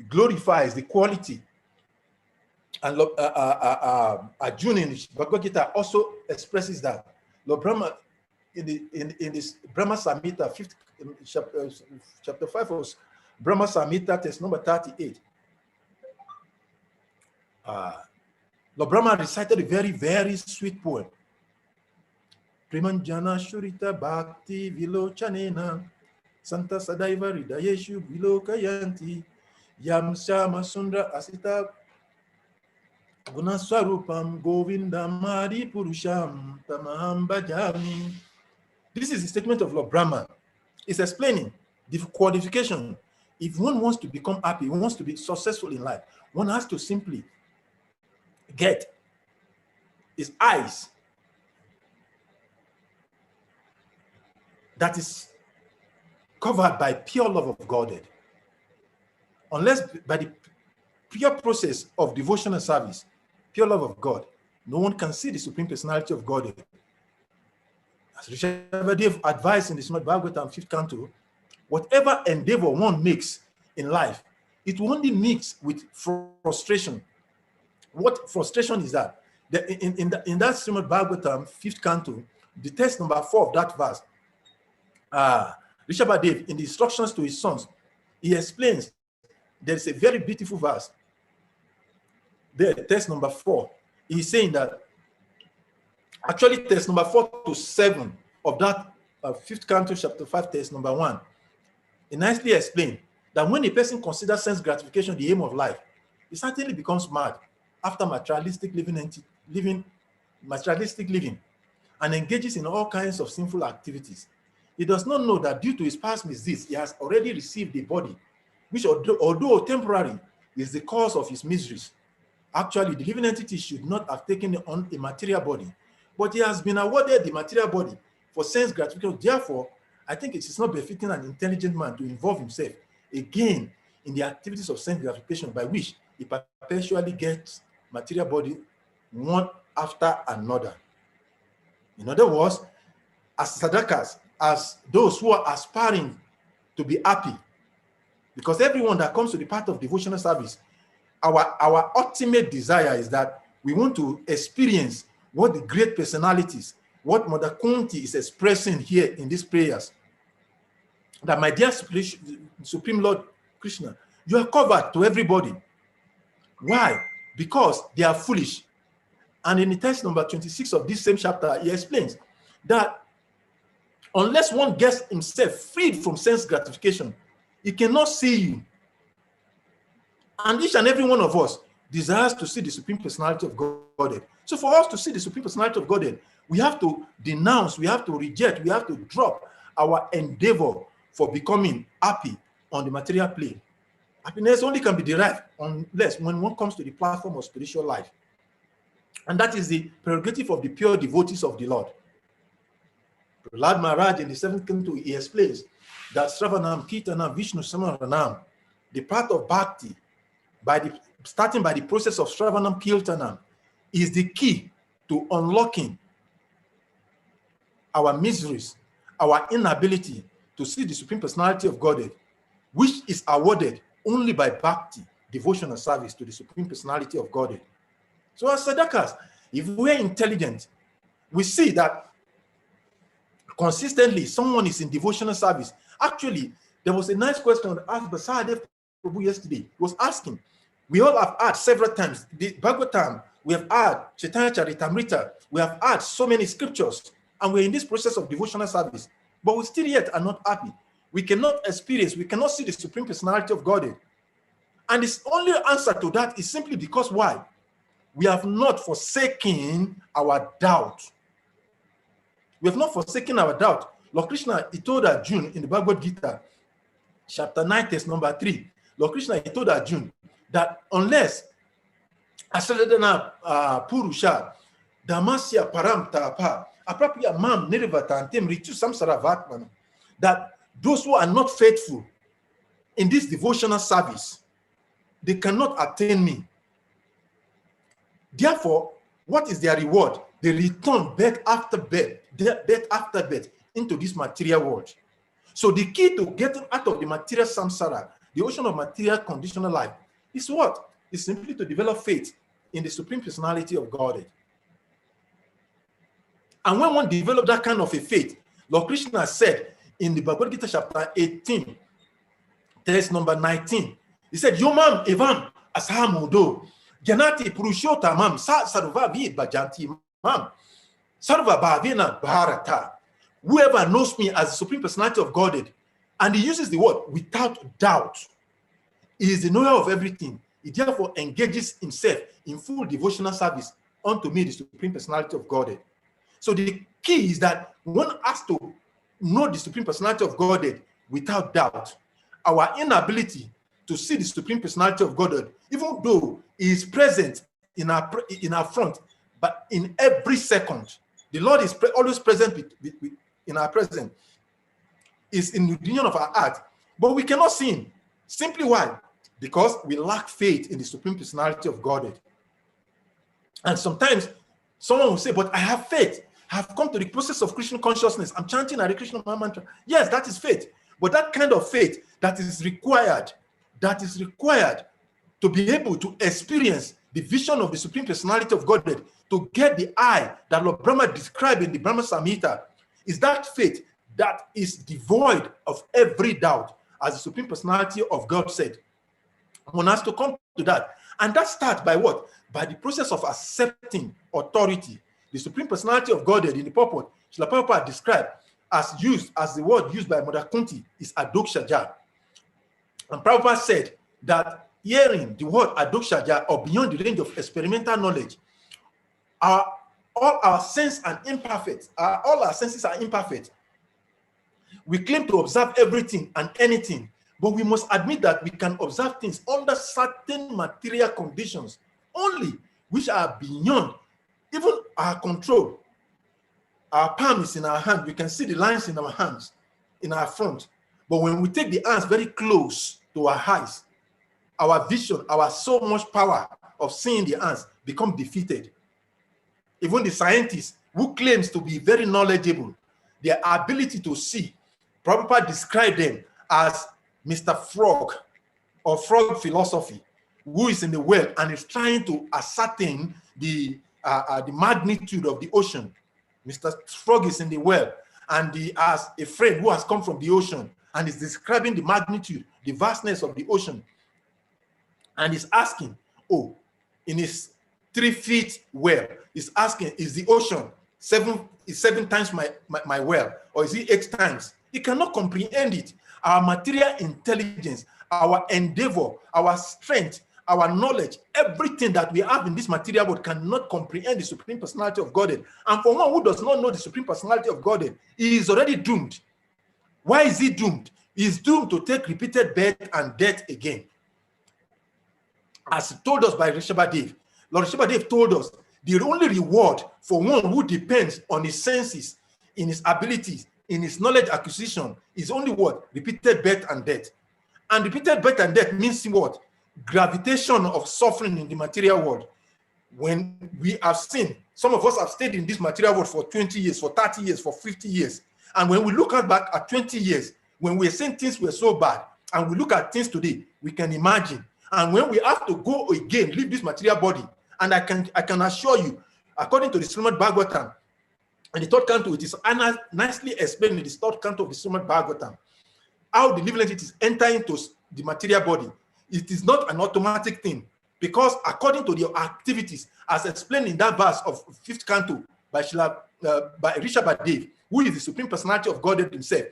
glorifies the quality. And Arjuna in the Bhagavad Gita also expresses that. Lord Brahma, in this Brahma Samhita, chapter 5 was Brahma Samhita, text number 38. Lord Brahma recited a very, very sweet poem. Primanjana Shurita Bhakti Vilochanena Santa Sadaiva Ridayeshu Vilokayanti Yam Shama Sundra Asita Gunaswarupam Govindam Hari Purusham Tamaham Bhajami. This is the statement of Lord Brahma. It's explaining the qualification. If one wants to become happy, one wants to be successful in life, one has to simply get his eyes that is covered by pure love of Godhead. Unless by the pure process of devotional service, pure love of God, no one can see the Supreme Personality of Godhead. As Richard Dave advised in the Srimad Bhagavatam 5th canto, whatever endeavor one makes in life, it will only mix with frustration. What frustration is that? In that Srimad Bhagavatam 5th canto, the text number 4 of that verse, Rishabh Dev, in the instructions to his sons, he explains there's a very beautiful verse. There, text number 4, he's saying that, actually text number 4 to 7 of that 5th canto, chapter 5, text number 1, it nicely explained that when a person considers sense gratification the aim of life, he certainly becomes mad after materialistic living and engages in all kinds of sinful activities. He does not know that due to his past misdeeds, he has already received a body, which although temporary, is the cause of his miseries. Actually, the living entity should not have taken on a material body, but he has been awarded the material body for sense gratification. Therefore, I think it is not befitting an intelligent man to involve himself again in the activities of sense gratification by which he perpetually gets material body one after another. In other words, as sadakas, as those who are aspiring to be happy, because everyone that comes to the path of devotional service, our ultimate desire is that we want to experience what the great personalities, what Mother Kunti is expressing here in these prayers. That, my dear Supreme Lord Krishna, you are covered to everybody. Why? Because they are foolish. And in the text number 26 of this same chapter, he explains that unless one gets himself freed from sense gratification, he cannot see you. And each and every one of us desires to see the Supreme Personality of Godhead. So for us to see the Supreme Personality of Godhead, we have to denounce, we have to reject, we have to drop our endeavor for becoming happy on the material plane. Happiness only can be derived unless when one comes to the platform of spiritual life. And that is the prerogative of the pure devotees of the Lord. Prahlad Maharaj in the 7th canto, he explains that Sravanam, Kirtanam, Vishnu Samaranam, the path of bhakti, starting by the process of Sravanam, Kirtanam, is the key to unlocking our miseries, our inability to see the Supreme Personality of Godhead, which is awarded only by bhakti, devotional service to the Supreme Personality of Godhead. So as sadakas, if we're intelligent, we see that consistently someone is in devotional service. Actually, there was a nice question asked by Sahadev Prabhu yesterday. He was asking, we all have had several times, the Bhagavatam, we have had Chaitanya Charitamrita, we have had so many scriptures, and we're in this process of devotional service, but we still yet are not happy. We cannot experience, we cannot see the Supreme Personality of Godhead. And the only answer to that is simply because why? We have not forsaken our doubt. We have not forsaken our doubt. Lord Krishna, he told Arjuna in the Bhagavad Gita, chapter 9, text number 3, Lord Krishna, he told Arjuna that unless Asaladana Purusha, Damasya Param Tapa, Aprapya Mam Nirvatantem Ritu Samsara Vatman, that those who are not faithful in this devotional service, they cannot attain me. Therefore, what is their reward? They return birth after birth into this material world. So the key to getting out of the material samsara, the ocean of material conditional life, is what? Is simply to develop faith in the Supreme Personality of Godhead. And when one develops that kind of a faith, Lord Krishna said in the Bhagavad Gita chapter 18, text number 19, he said, Yomam evam asahamudo, Janati Purushota mam sa sarva vid bajanti mam sarva bhavina bharata. Whoever knows me as the Supreme Personality of Godhead, and he uses the word without doubt, he is the knower of everything. He therefore engages himself in full devotional service unto me, the Supreme Personality of Godhead. So the key is that one has to know the Supreme Personality of Godhead without doubt. Our inability to see the Supreme Personality of Godhead, even though he is present in our front, but in every second, the Lord is always present in our present. is in the union of our heart, but we cannot sin. Simply why? Because we lack faith in the Supreme Personality of Godhead. And sometimes someone will say, but I have faith. I have come to the process of Christian consciousness. I'm chanting Hare Krishna mantra. Yes, that is faith. But that kind of faith that is required to be able to experience the vision of the Supreme Personality of Godhead, to get the eye that Lord Brahma described in the Brahma Samhita, is that faith that is devoid of every doubt, as the Supreme Personality of God said. One has to come to that. And that starts by what? By the process of accepting authority. The Supreme Personality of Godhead in the purport, Srila Prabhupada described as the word used by Mother Kunti is Adokshaja. And Prabhupada said that hearing the word Adokshaja, or beyond the range of experimental knowledge, all our senses are imperfect. All our senses are imperfect. We claim to observe everything and anything, but we must admit that we can observe things under certain material conditions only, which are beyond even our control. Our palm is in our hand. We can see the lines in our hands, in our front. But when we take the hands very close to our eyes, our vision, our so much power of seeing the hands become defeated. Even the scientists who claims to be very knowledgeable, their ability to see, Prabhupada described them as Mr. Frog, or frog philosophy, who is in the well and is trying to ascertain the magnitude of the ocean. Mr. Frog is in the well, and he has a friend who has come from the ocean and is describing the magnitude, the vastness of the ocean. And he's asking, in his 3 feet well, he's asking, is the ocean seven times my well, or is it 8 times? He cannot comprehend it. Our material intelligence, our endeavor, our strength, our knowledge, everything that we have in this material world cannot comprehend the Supreme Personality of Godhead. And for one who does not know the Supreme Personality of Godhead, he is already doomed. Why is he doomed? He is doomed to take repeated birth and death again. As told us by Rishabhadev, Lord Rishabhadev told us the only reward for one who depends on his senses, in his abilities, in his knowledge acquisition, is only what? Repeated birth and death. And repeated birth and death means what? Gravitation of suffering in the material world. When we have seen, some of us have stayed in this material world for 20 years, for 30 years, for 50 years. And when we look back at 20 years, when we're saying things were so bad, and we look at things today, we can imagine. And when we have to go again, leave this material body, and I can assure you, according to the Srimad Bhagavatam, and the third canto, it is nicely explained in the third canto of the Srimad Bhagavatam, how the living entities enter into the material body. It is not an automatic thing, because according to their activities, as explained in that verse of 5th canto by Rishabhadev, who is the Supreme Personality of Godhead himself,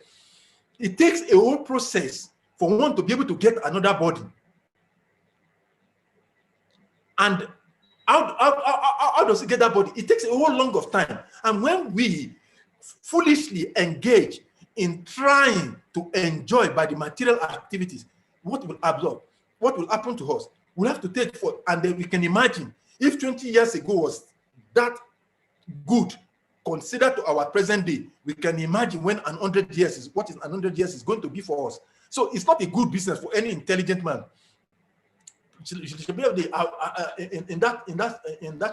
it takes a whole process for one to be able to get another body. And how does he get that body? It takes a whole long of time. And when we foolishly engage in trying to enjoy by the material activities, what will absorb? What will happen to us? We'll have to take for, and then we can imagine if 20 years ago was that good considered to our present day, we can imagine when 100 years is, what is 100 years is going to be for us. So it's not a good business for any intelligent man. In that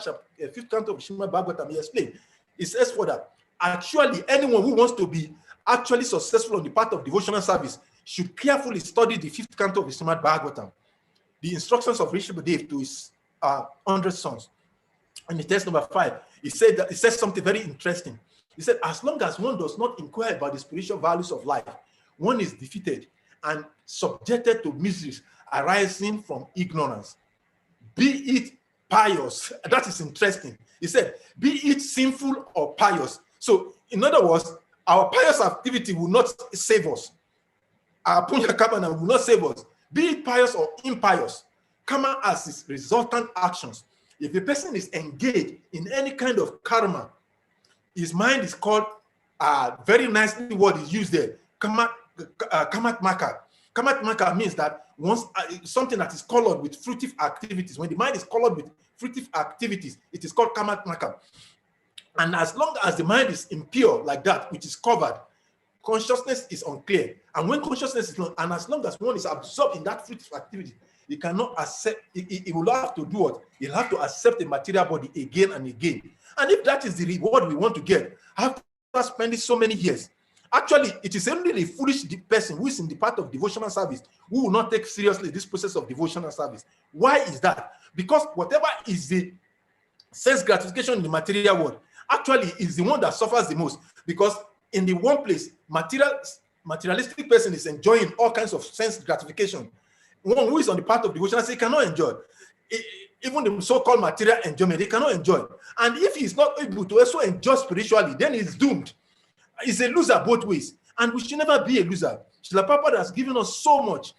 chapter, 5th canto of Srimad Bhagavatam, he explained, it says for that, actually anyone who wants to be actually successful on the path of devotional service should carefully study the 5th canto of the Srimad Bhagavatam, the instructions of Rishabhadev to his 100 sons. In the text number 5, he says something very interesting. He said, as long as one does not inquire about the spiritual values of life, one is defeated and subjected to miseries arising from ignorance. Be it pious, that is interesting. He said, be it sinful or pious. So, in other words, our pious activity will not save us. Our punya karma will not save us. Be it pious or impious, karma has its resultant actions. If a person is engaged in any kind of karma, his mind is called, very nicely word is used there, kamatmaka. Kamatmaka means that once something that is colored with fruitive activities, when the mind is colored with fruitive activities, it is called kamatmaka. And as long as the mind is impure like that, which is covered, consciousness is unclear. And when consciousness is not, and as long as one is absorbed in that fruitful activity, he cannot accept, he will have to do what? He'll have to accept the material body again and again. And if that is the reward we want to get, after spending so many years, actually, it is only the foolish person who is in the part of devotional service who will not take seriously this process of devotional service. Why is that? Because whatever is the sense gratification in the material world actually is the one that suffers the most. Because in the one place, materialistic person is enjoying all kinds of sense gratification. One who is on the path of devotion, he cannot enjoy. Even the so-called material enjoyment, he cannot enjoy. And if he is not able to also enjoy spiritually, then he's doomed. He's a loser both ways. And we should never be a loser. Srila Prabhupada has given us so much.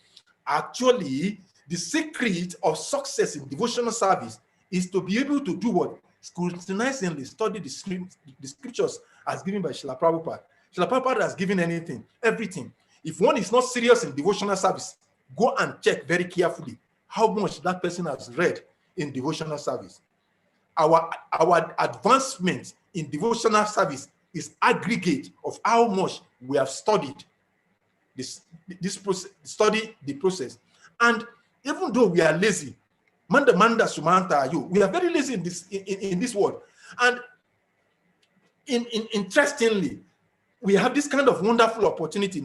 Actually, the secret of success in devotional service is to be able to do what? Scrutinizingly study the scriptures as given by Srila Prabhupada. Srila Prabhupada has given everything. If one is not serious in devotional service, go and check very carefully how much that person has read in devotional service. Our advancement in devotional service is aggregate of how much we have studied this process, study the process. And even though we are lazy, manda sumanta you, we are very lazy in this world. And interestingly, we have this kind of wonderful opportunity.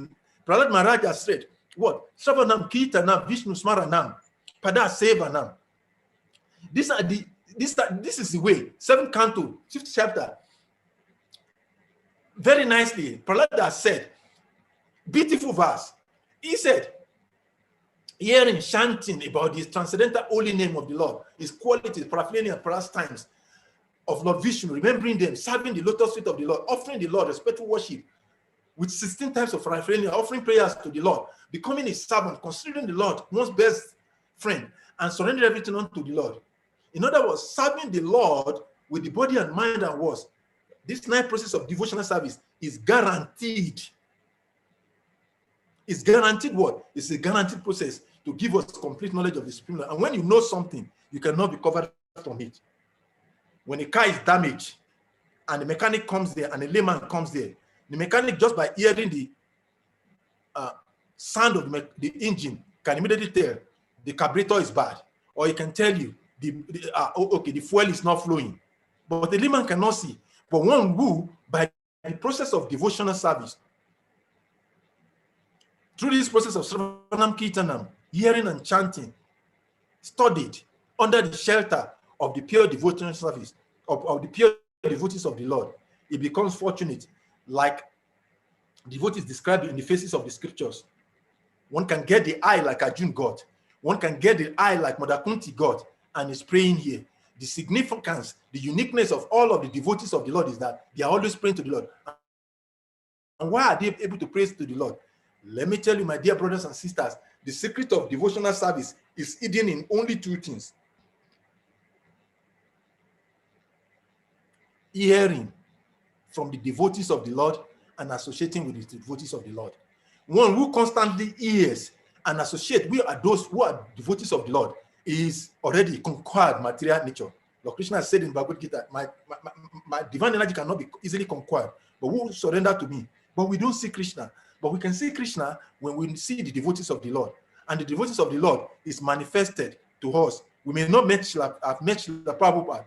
Prahlad Maharaj has said, what? Shravanam, Kirtanam, Vishnu Smaranam, Pada Sevanam. This is the way. 7th canto, 5th chapter. Very nicely, Prahlad has said, beautiful verse. He said, hearing, chanting about the transcendental holy name of the Lord, his qualities, paraphernalia, and pastimes of Lord Vishnu, remembering them, serving the lotus feet of the Lord, offering the Lord respectful worship with 16 types of paraphernalia, offering prayers to the Lord, becoming a servant, considering the Lord one's best friend, and surrendering everything unto the Lord. In other words, serving the Lord with the body and mind and words. This 9th process of devotional service is guaranteed. It's guaranteed what? It's a guaranteed process to give us complete knowledge of the Supreme Lord. And when you know something, you cannot be covered from it. When a car is damaged and the mechanic comes there and a layman comes there, the mechanic, just by hearing the sound of the engine, can immediately tell the carburetor is bad, or he can tell you the fuel is not flowing. But the layman cannot see. But one who, by the process of devotional service, through this process of Sravanam Kirtanam, hearing and chanting, studied under the shelter of the pure devotional service, of the pure devotees of the Lord, it becomes fortunate, like devotees described in the faces of the scriptures. One can get the eye like Arjun got. One can get the eye like Mother Kunti got, and is praying here. The significance, the uniqueness of all of the devotees of the Lord is that they are always praying to the Lord. And why are they able to pray to the Lord? Let me tell you, my dear brothers and sisters, the secret of devotional service is hidden in only 2 things. Hearing from the devotees of the Lord and associating with the devotees of the Lord. One who constantly hears and associates with those who are devotees of the Lord is already conquered material nature. Lord Krishna said in Bhagavad Gita, my divine energy cannot be easily conquered, but who surrender to me? But we don't see Krishna. But we can see Krishna when we see the devotees of the Lord. And the devotees of the Lord is manifested to us. We may not have met Srila Prabhupada.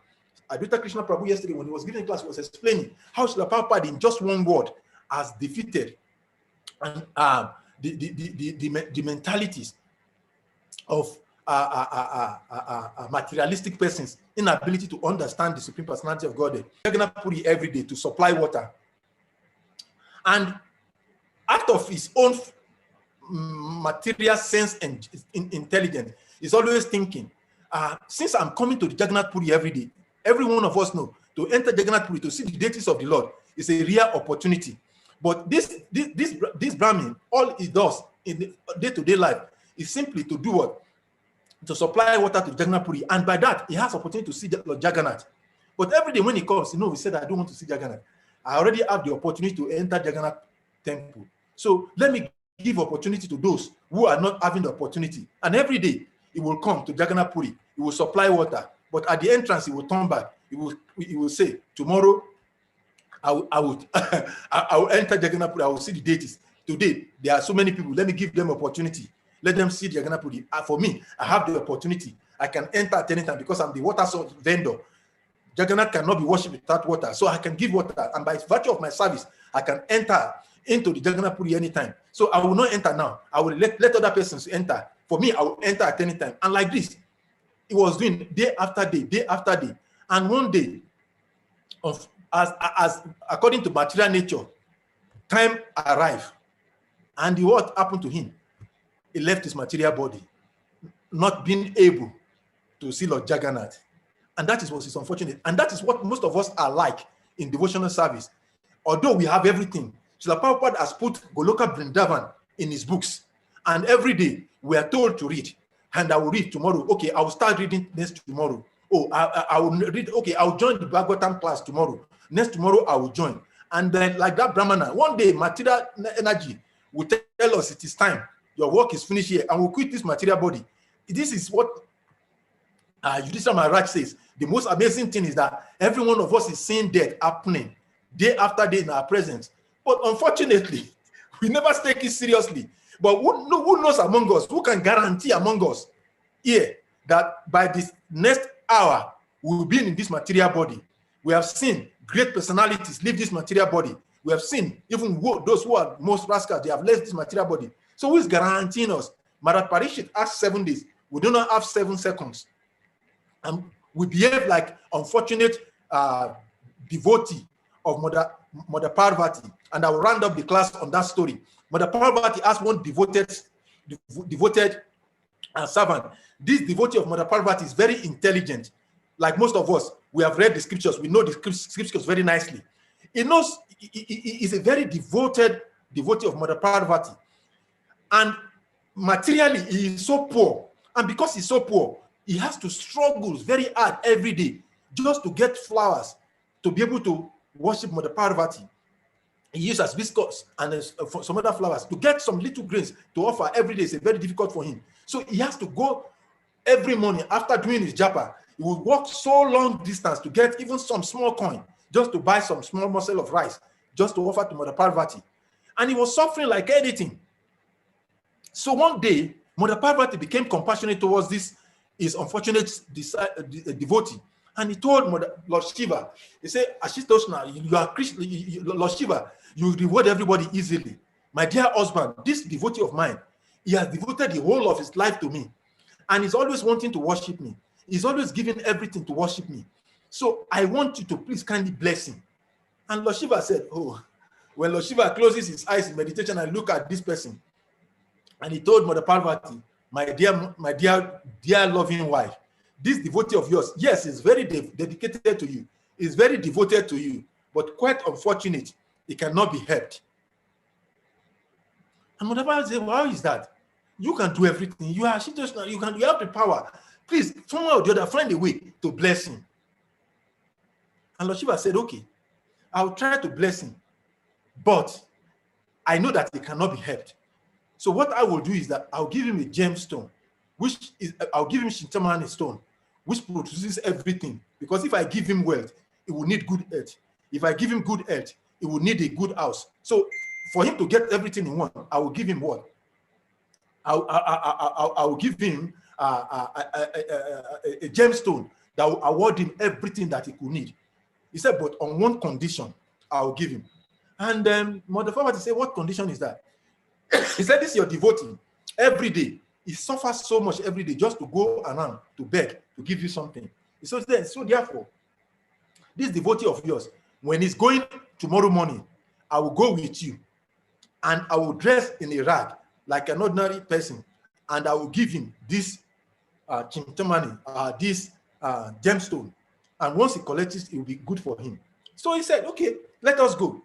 Advaita Krishna Prabhu yesterday, when he was giving class, was explaining how Srila Prabhupada in just one word has defeated and the mentalities of materialistic persons' inability to understand the Supreme Personality of Godhead. Jagannath Puri every day to supply water. And out of his own material sense and intelligence, he's always thinking, since I'm coming to the Jagannath Puri every day, every one of us know to enter Jagannath Puri to see the deities of the Lord is a rare opportunity. But this Brahmin, all he does in the day-to-day life is simply to do what? To supply water to Jagannath Puri, and by that he has opportunity to see Lord Jagannath. But every day when he comes, he said, I don't want to see Jagannath. I already have the opportunity to enter Jagannath temple. So let me give opportunity to those who are not having the opportunity. And every day he will come to Jagannath Puri, he will supply water, but at the entrance he will turn back. He will say, tomorrow I would I will enter Jagannath. I will see the deities. Today, there are so many people. Let me give them opportunity. Let them see Jagannath. For me, I have the opportunity. I can enter at any time because I'm the water source vendor. Jagannath cannot be worshipped without water, so I can give water, and by virtue of my service, I can enter into the Jagannath Puri anytime. So I will not enter now. I will let other persons enter. For me, I will enter at any time. And like this, it was doing day after day, day after day. And one day, as according to material nature, time arrived, and what happened to him? He left his material body, not being able to see Lord Jagannath. And that is what is unfortunate. And that is what most of us are like in devotional service. Although we have everything, Srila Prabhupada has put Goloka Vrindavan in his books. And every day we are told to read. And I will read tomorrow. Okay, I will start reading next tomorrow. Oh, I will read. Okay, I will join the Bhagavatam class tomorrow. Next tomorrow I will join. And then like that Brahmana, one day material energy will tell us it is time. Your work is finished here. And we'll quit this material body. This is what Yudhishthira Maharaj says. The most amazing thing is that every one of us is seeing death happening day after day in our presence. But unfortunately, we never take it seriously. But who knows among us, who can guarantee among us here that by this next hour, we will be in this material body? We have seen great personalities leave this material body. We have seen even those who are most rascals, they have left this material body. So who is guaranteeing us? Maharaj Parikshit asked 7 days. We do not have 7 seconds. And we behave like unfortunate devotee of Mother Parvati. And I will round up the class on that story. Mother Parvati asked one devoted servant. This devotee of Mother Parvati is very intelligent. Like most of us, we have read the scriptures. We know the scriptures very nicely. He knows he is a very devoted devotee of Mother Parvati. And materially, he is so poor. And because he's so poor, he has to struggle very hard every day just to get flowers to be able to worship Mother Parvati. He uses hibiscus and some other flowers to get some little grains to offer every day. It's very difficult for him. So he has to go every morning after doing his japa. He will walk so long distance to get even some small coin just to buy some small morsel of rice just to offer to Mother Parvati. And he was suffering like anything. So one day, Mother Parvati became compassionate towards this his unfortunate devotee. And he told Lord Shiva, he said, Ashitoshna, you are Krishna, Lord Shiva, you reward everybody easily. My dear husband, this devotee of mine, he has devoted the whole of his life to me. And he's always wanting to worship me. He's always giving everything to worship me. So I want you to please kindly bless him. And Lord Shiva said, oh, when Lord Shiva closes his eyes in meditation and look at this person, and he told Mother Parvati, my dear loving wife, this devotee of yours, yes, is very dedicated to you, is very devoted to you, but quite unfortunate, it cannot be helped. And Mother Parvati said, well, how is that? You can do everything. You have the power. Please, somehow or the other, find a way to bless him. And Lord Shiva said, okay, I'll try to bless him, but I know that it cannot be helped. So what I will do is that I'll give him a gemstone, I'll give him Shintamani stone, which produces everything. Because if I give him wealth, it will need good health. If I give him good health, it will need a good house. So for him to get everything in one, I will give him what? I will give him a gemstone that will award him everything that he could need. He said, but on one condition, I will give him. And then Mother Parvati said, what condition is that? He said, this is your devotee. Every day, he suffers so much every day just to go around to beg to give you something. So therefore, this devotee of yours, when he's going tomorrow morning, I will go with you and I will dress in a rag like an ordinary person, and I will give him this chintamani, this gemstone. And once he collects it, it will be good for him. So he said, okay, let us go.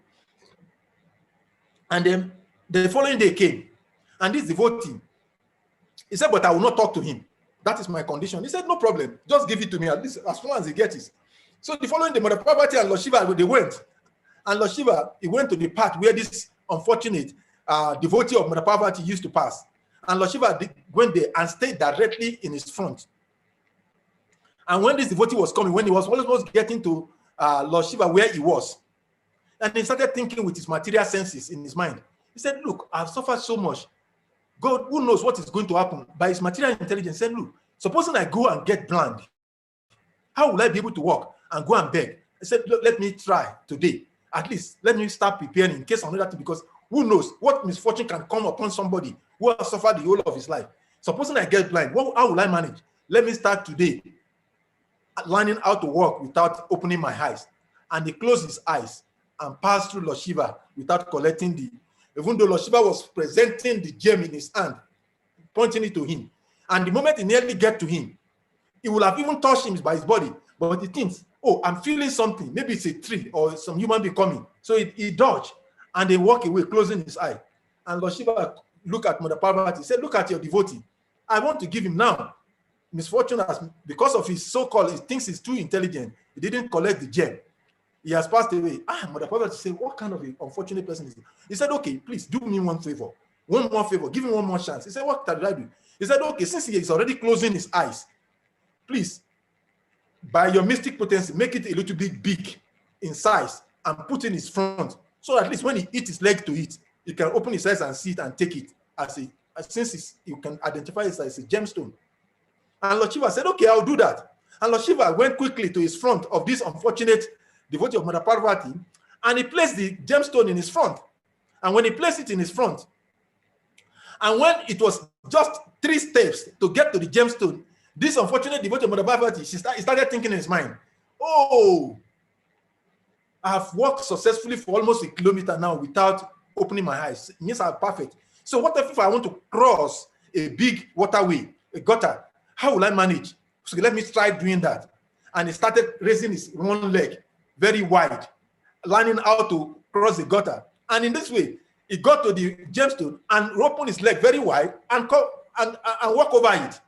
And then the following day came, and this devotee, he said, but I will not talk to him. That is my condition. He said, no problem, just give it to me, at least as long as he gets it. So the following day, Mother Parvati and Lord Shiva, they went. And Lord Shiva, he went to the path where this unfortunate devotee of Mother Parvati used to pass. And Lord Shiva went there and stayed directly in his front. And when this devotee was coming, when he was almost getting to Lord Shiva where he was, And he started thinking with his material senses in his mind. He said, look, I've suffered so much. God, who knows what is going to happen? By his material intelligence, he said, look, supposing I go and get blind, how will I be able to walk and go and beg? He said, look, let me try today. At least let me start preparing in case of another thing, because who knows what misfortune can come upon somebody who has suffered the whole of his life. Supposing I get blind, how will I manage? Let me start today learning how to walk without opening my eyes. And he closed his eyes and passed through Lord Shiva without collecting even though Lord Shiva was presenting the gem in his hand, pointing it to him. And the moment he nearly get to him, he will have even touched him by his body. But he thinks, oh, I'm feeling something. Maybe it's a tree or some human being coming. So he dodged and they walk away, closing his eye. And Lord Shiva looked at Mother Parvati, said, look at your devotee. I want to give him now. Misfortune has, because of his so-called, he thinks he's too intelligent. He didn't collect the gem. He has passed away. Mother Parvati said, what kind of an unfortunate person is he? He said, okay, please do me one favor. One more favor. Give him one more chance. He said, what did I do? He said, okay, since he is already closing his eyes, please, by your mystic potency, make it a little bit big in size and put in his front. So at least when he eats his leg to eat, he can open his eyes and see it and take it since you can identify it as a gemstone. And Lord Shiva said, okay, I'll do that. And Lord Shiva went quickly to his front of this unfortunate devotee of Mother Parvati, and he placed the gemstone in his front. And when he placed it in his front, and when it was just 3 steps to get to the gemstone, this unfortunate devotee of Mother Parvati, he started thinking in his mind, oh, I have walked successfully for almost 1 kilometer now without opening my eyes. It means I'm perfect. So what if I want to cross a big waterway, a gutter? How will I manage? So let me try doing that. And he started raising his one leg very wide, learning how to cross the gutter. And in this way, he got to the gemstone and opened his leg very wide and walk over it.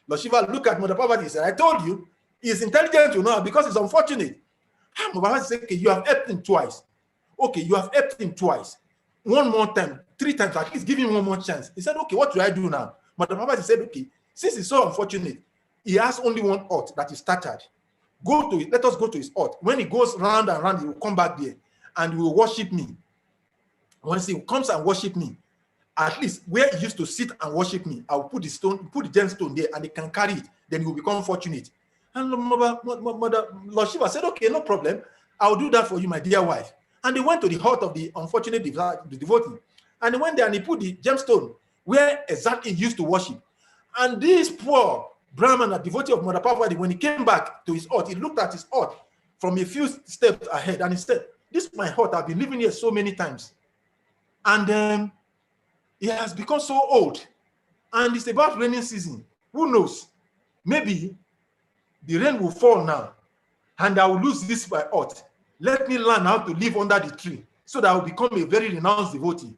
Lord Shiva looked at Mother Parvati and said, I told you, he's intelligent, you know, because he's unfortunate. Mother Parvati said, okay, you have helped him twice. Okay, you have helped him twice. One more time, 3 times, at least give him one more chance. He said, okay, what do I do now? Mother Parvati said, okay, since he's so unfortunate, he has only one hut that is started. Go to it. Let us go to his hut. When he goes round and round, he will come back there and he will worship me. Once he comes and worship me, at least where he used to sit and worship me, I will put the gemstone there and he can carry it. Then he will become fortunate. And Lord Shiva said, okay, no problem. I'll do that for you, my dear wife. And they went to the hut of the unfortunate devotee. And he went there and he put the gemstone where exactly he used to worship. And this poor Brahman, a devotee of Mother Parvati, when he came back to his hut, he looked at his hut from a few steps ahead and he said, this is my hut. I've been living here so many times. And he has become so old. And it's about raining season. Who knows? Maybe the rain will fall now and I will lose this by hut. Let me learn how to live under the tree so that I will become a very renounced devotee.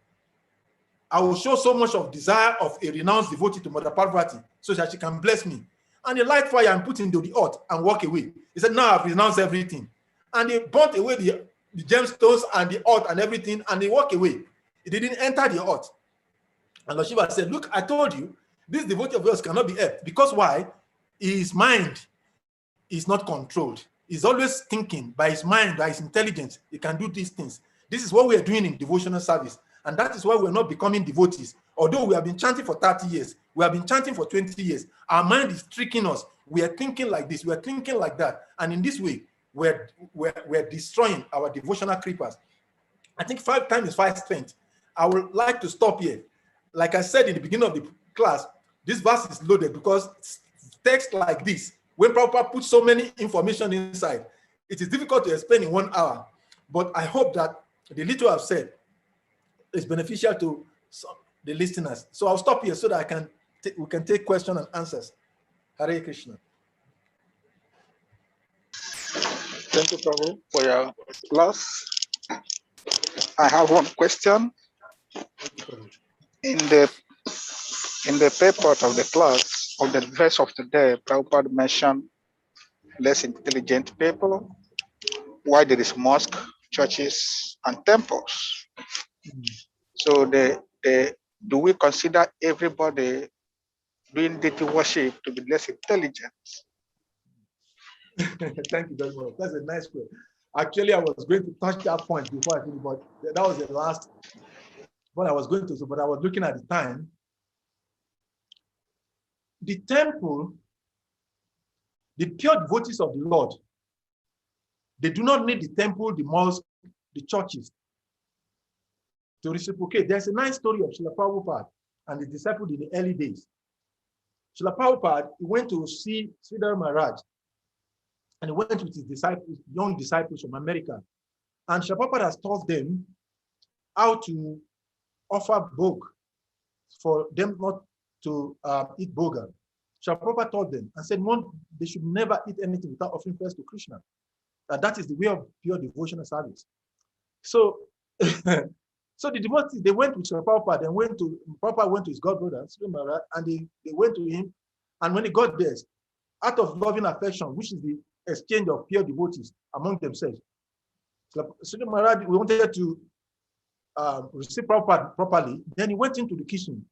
I will show so much of desire of a renounced devotee to Mother Parvati so that she can bless me. And he light fire and put into the hut and walk away. He said, now I've renounced everything. And he burnt away the gemstones and the hut and everything, and he walked away. He didn't enter the hut. And Lord Shiva said, look, I told you, this devotee of yours cannot be helped. Because why? His mind is not controlled. He's always thinking by his mind, by his intelligence, he can do these things. This is what we are doing in devotional service. And that is why we're not becoming devotees. Although we have been chanting for 30 years, we have been chanting for 20 years. Our mind is tricking us. We are thinking like this, we are thinking like that. And in this way, we're destroying our devotional creepers. I think 5 times is 5 strength. I would like to stop here. Like I said in the beginning of the class, this verse is loaded because text like this, when Prabhupada puts so many information inside, it is difficult to explain in 1 hour. But I hope that the little I've said is beneficial to the listeners. So I'll stop here so that we can take questions and answers. Hare Krishna. Thank you, Prabhu, for your class. I have one question. In the purport of the class, of the verse of the day, Prabhupada mentioned less intelligent people, why there is mosque, churches, and temples. So do we consider everybody doing deity worship to be less intelligent? Thank you very much. That's a nice question. Actually, I was going to touch that point before I finished, but that was the last one I was going to. But I was looking at the time. The temple, the pure devotees of the Lord, they do not need the temple, the mosque, the churches to reciprocate. There's a nice story of Srila Prabhupada and his disciples in the early days. Srila Prabhupada, he went to see Sridhar Maharaj, and he went with his disciples, young disciples from America. And Srila Prabhupada has taught them how to offer bhog for them not to eat bhoga. Srila Prabhupada taught them and said, one, they should never eat anything without offering first to Krishna. That is the way of pure devotional service. So, so the devotees, they went with Srila Prabhupada and Prabhupada went to his godbrother, and they went to him. And when he got there, out of loving affection, which is the exchange of pure devotees among themselves, Srila Maharaj wanted to receive Prabhupada properly. Then he went into the kitchen,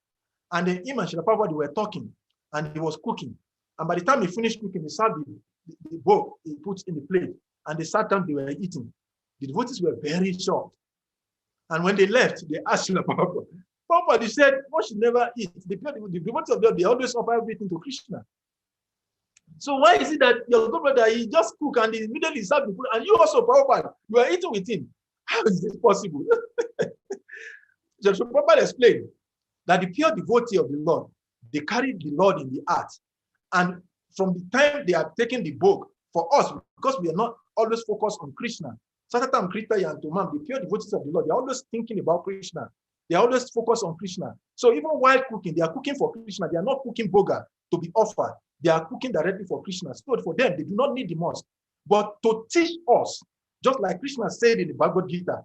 and then him and Srila Prabhupada were talking, and he was cooking. And by the time he finished cooking, he served the bowl he put in the plate, and they sat down, they were eating. The devotees were very shocked. And when they left, they asked Srila Prabhupada. Prabhupada, he said, one should never eat. The devotees of God, they always offer everything to Krishna. So why is it that your good brother, he just cook and he immediately serve the food, and you also, Prabhupada, you are eating with him? How is this possible? So Prabhupada explained that the pure devotee of the Lord, they carry the Lord in the heart. And from the time they are taking the book, for us, because we are not always focused on Krishna, Satatam, Krita, and Tomam, the pure devotees of the Lord, they are always thinking about Krishna. They are always focused on Krishna. So even while cooking, they are cooking for Krishna. They are not cooking boga to be offered. They are cooking directly for Krishna. So for them, they do not need the mosque. But to teach us, just like Krishna said in the Bhagavad Gita,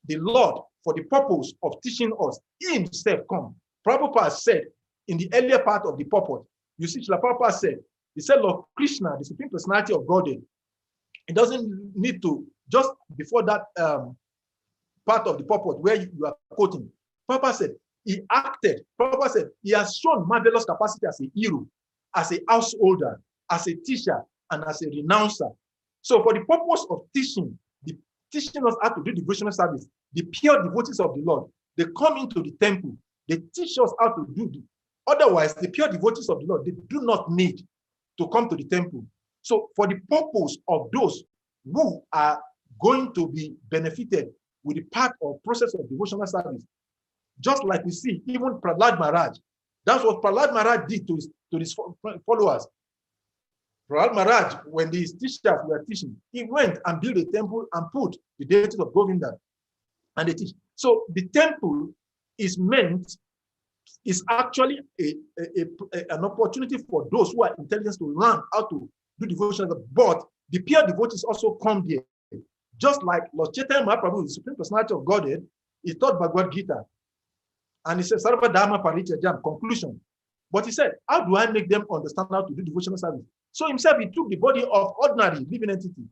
the Lord, for the purpose of teaching us, he himself come. Prabhupada said in the earlier part of the purport, you see, Srila Prabhupada said, he said, Lord Krishna, the Supreme Personality of Godhead, it doesn't need to, just before that part of the purport where you are quoting, Prabhupada said, he acted, Prabhupada said, he has shown marvelous capacity as a hero, as a householder, as a teacher, and as a renouncer. So for the purpose of teaching us how to do devotional service, the pure devotees of the Lord, they come into the temple, they teach us how to do it. Otherwise, the pure devotees of the Lord, they do not need to come to the temple. So for the purpose of those who are going to be benefited with the part or process of devotional service, just like we see, even Prahlad Maharaj, that's what Prahlad Maharaj did to his followers. Prahlad Maharaj, when these teachers were teaching, he went and built a temple and put the deities of Govinda, and they teach. So the temple is actually an opportunity for those who are intelligent to learn how to do devotion. But the pure devotees also come there. Just like Lord Chaitanya Mahaprabhu, the Supreme Personality of Godhead, he taught Bhagavad Gita. And he said, Sarva Dharma Parityajam, conclusion. But he said, how do I make them understand how to do devotional service? So himself, he took the body of ordinary living entity.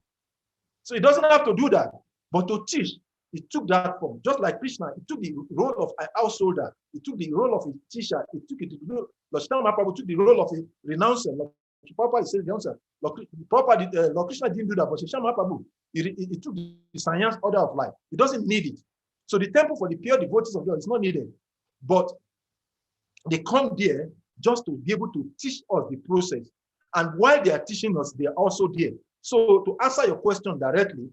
So he doesn't have to do that. But to teach, he took that form. Just like Krishna, he took the role of an householder. He took the role of a teacher. He took it. Lord Chaitanya Mahaprabhu took the role of a renouncer. Lord Prabhupada said renouncer. Lord Krishna didn't do that, but Chaitanya Mahaprabhu, he took the science order of life. He doesn't need it. So the temple for the pure devotees of God is not needed. But they come there just to be able to teach us the process. And while they are teaching us, they are also there. So to answer your question directly,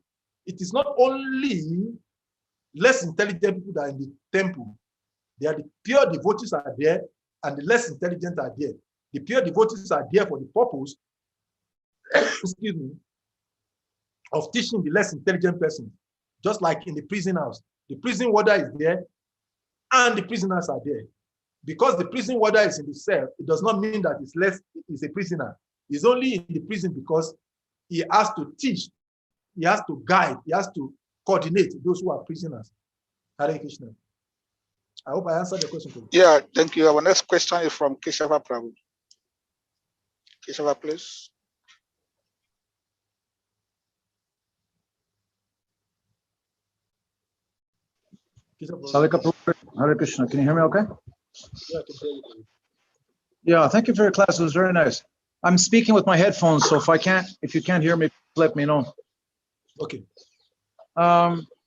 it is not only less intelligent people that are in the temple. They are the pure devotees are there, and the less intelligent are there. The pure devotees are there for the purpose, excuse me, of teaching the less intelligent person. Just like in the prison house. The prison warder is there, and the prisoners are there. Because the prison warder is in the cell, it does not mean that he's a prisoner. He's only in the prison because he has to teach, he has to guide, he has to coordinate those who are prisoners. Hare Krishna. I hope I answered the question. Yeah, thank you. Our next question is from Keshava Prabhu. Keshava, please. Salika, Hare Krishna. Can you hear me okay? Yeah, I can hear you. Yeah, thank you for your class. It was very nice. I'm speaking with my headphones, so if you can't hear me, let me know. Okay.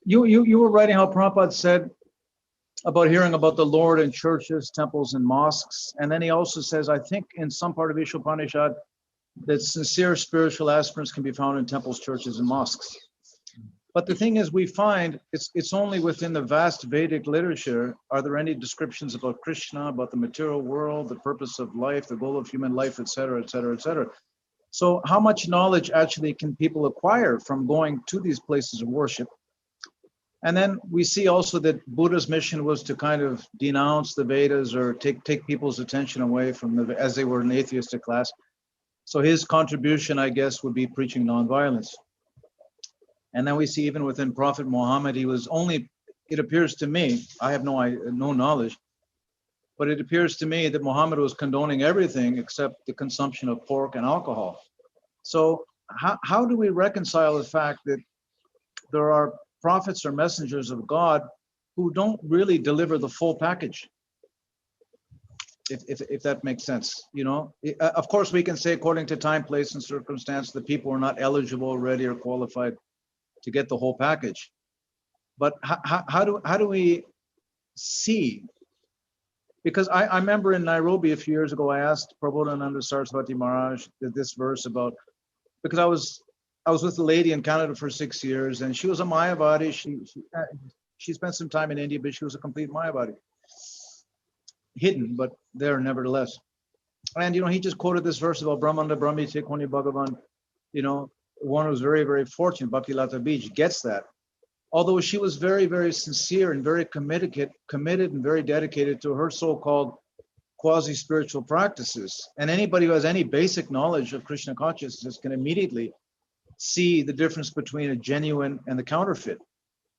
You were writing how Prabhupada said about hearing about the Lord in churches, temples, and mosques. And then he also says, I think in some part of Ishopanishad, that sincere spiritual aspirants can be found in temples, churches, and mosques. But the thing is, we find it's only within the vast Vedic literature are there any descriptions about Krishna, about the material world, the purpose of life, the goal of human life, etc., etc., etc. So how much knowledge actually can people acquire from going to these places of worship? And then we see also that Buddha's mission was to kind of denounce the Vedas or take people's attention away from as they were an atheistic class. So his contribution, I guess, would be preaching nonviolence. And then we see even within Prophet Muhammad, he was only, it appears to me, I have no knowledge, but it appears to me that Muhammad was condoning everything except the consumption of pork and alcohol. So how do we reconcile the fact that there are prophets or messengers of God who don't really deliver the full package? If that makes sense, you know, of course we can say according to time, place, and circumstance, the people are not eligible, ready, or qualified to get the whole package. But how do we see? Because I remember in Nairobi a few years ago, I asked Prabodhananda Saraswati Maharaj this verse about, because I was with a lady in Canada for 6 years, and she was a Mayavadi. She spent some time in India, but she was a complete Mayavadi. Hidden, but there nevertheless. And, you know, he just quoted this verse about Brahmanda Brahmi Tekoni Bhagavan. You know, one who's very, very fortunate, Bhakti Lata Beach, gets that. Although she was very, very sincere and very committed and very dedicated to her so-called quasi-spiritual practices. And anybody who has any basic knowledge of Krishna consciousness can immediately see the difference between a genuine and the counterfeit.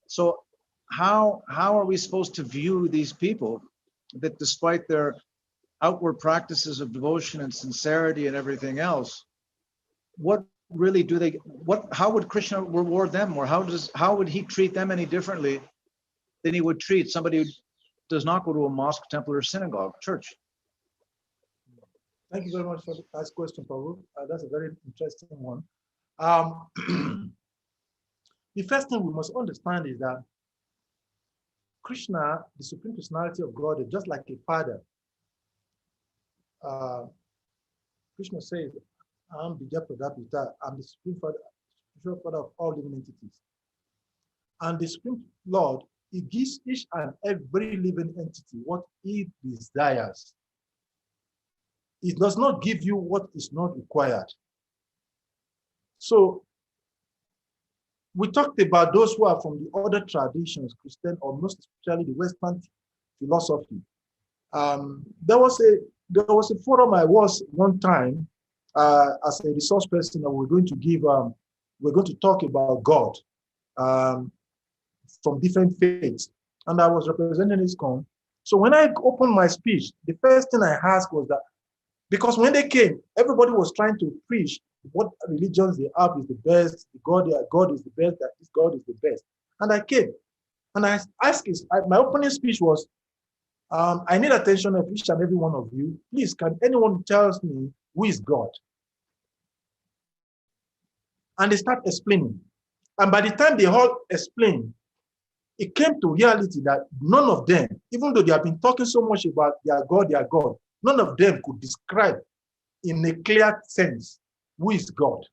So how are we supposed to view these people that despite their outward practices of devotion and sincerity and everything else, what really do they, how would Krishna reward them, or how would he treat them any differently than he would treat somebody who does not go to a mosque, temple, or synagogue, church? Thank you very much for the last question, Prabhu. That's a very interesting one. The first thing we must understand is that Krishna, the Supreme Personality of God, is just like a father. Krishna says, I'm the Japadapita, I'm the Supreme Father of all living entities. And the Supreme Lord, he gives each and every living entity what he desires. It does not give you what is not required. So we talked about those who are from the other traditions, Christian, or most especially the Western philosophy. There was a forum I was one time as a resource person, and we're going to talk about God from different faiths, and I was representing ISKCON. So when I opened my speech, the first thing I asked was that, because when they came, everybody was trying to preach what religions they have is the best, God is the best, that this God is the best. And I came and I asked, my opening speech was, I need attention of each and every one of you. Please, can anyone tell me who is God? And they start explaining. And by the time they all explained, it came to reality that none of them, even though they have been talking so much about their God, none of them could describe in a clear sense who is God.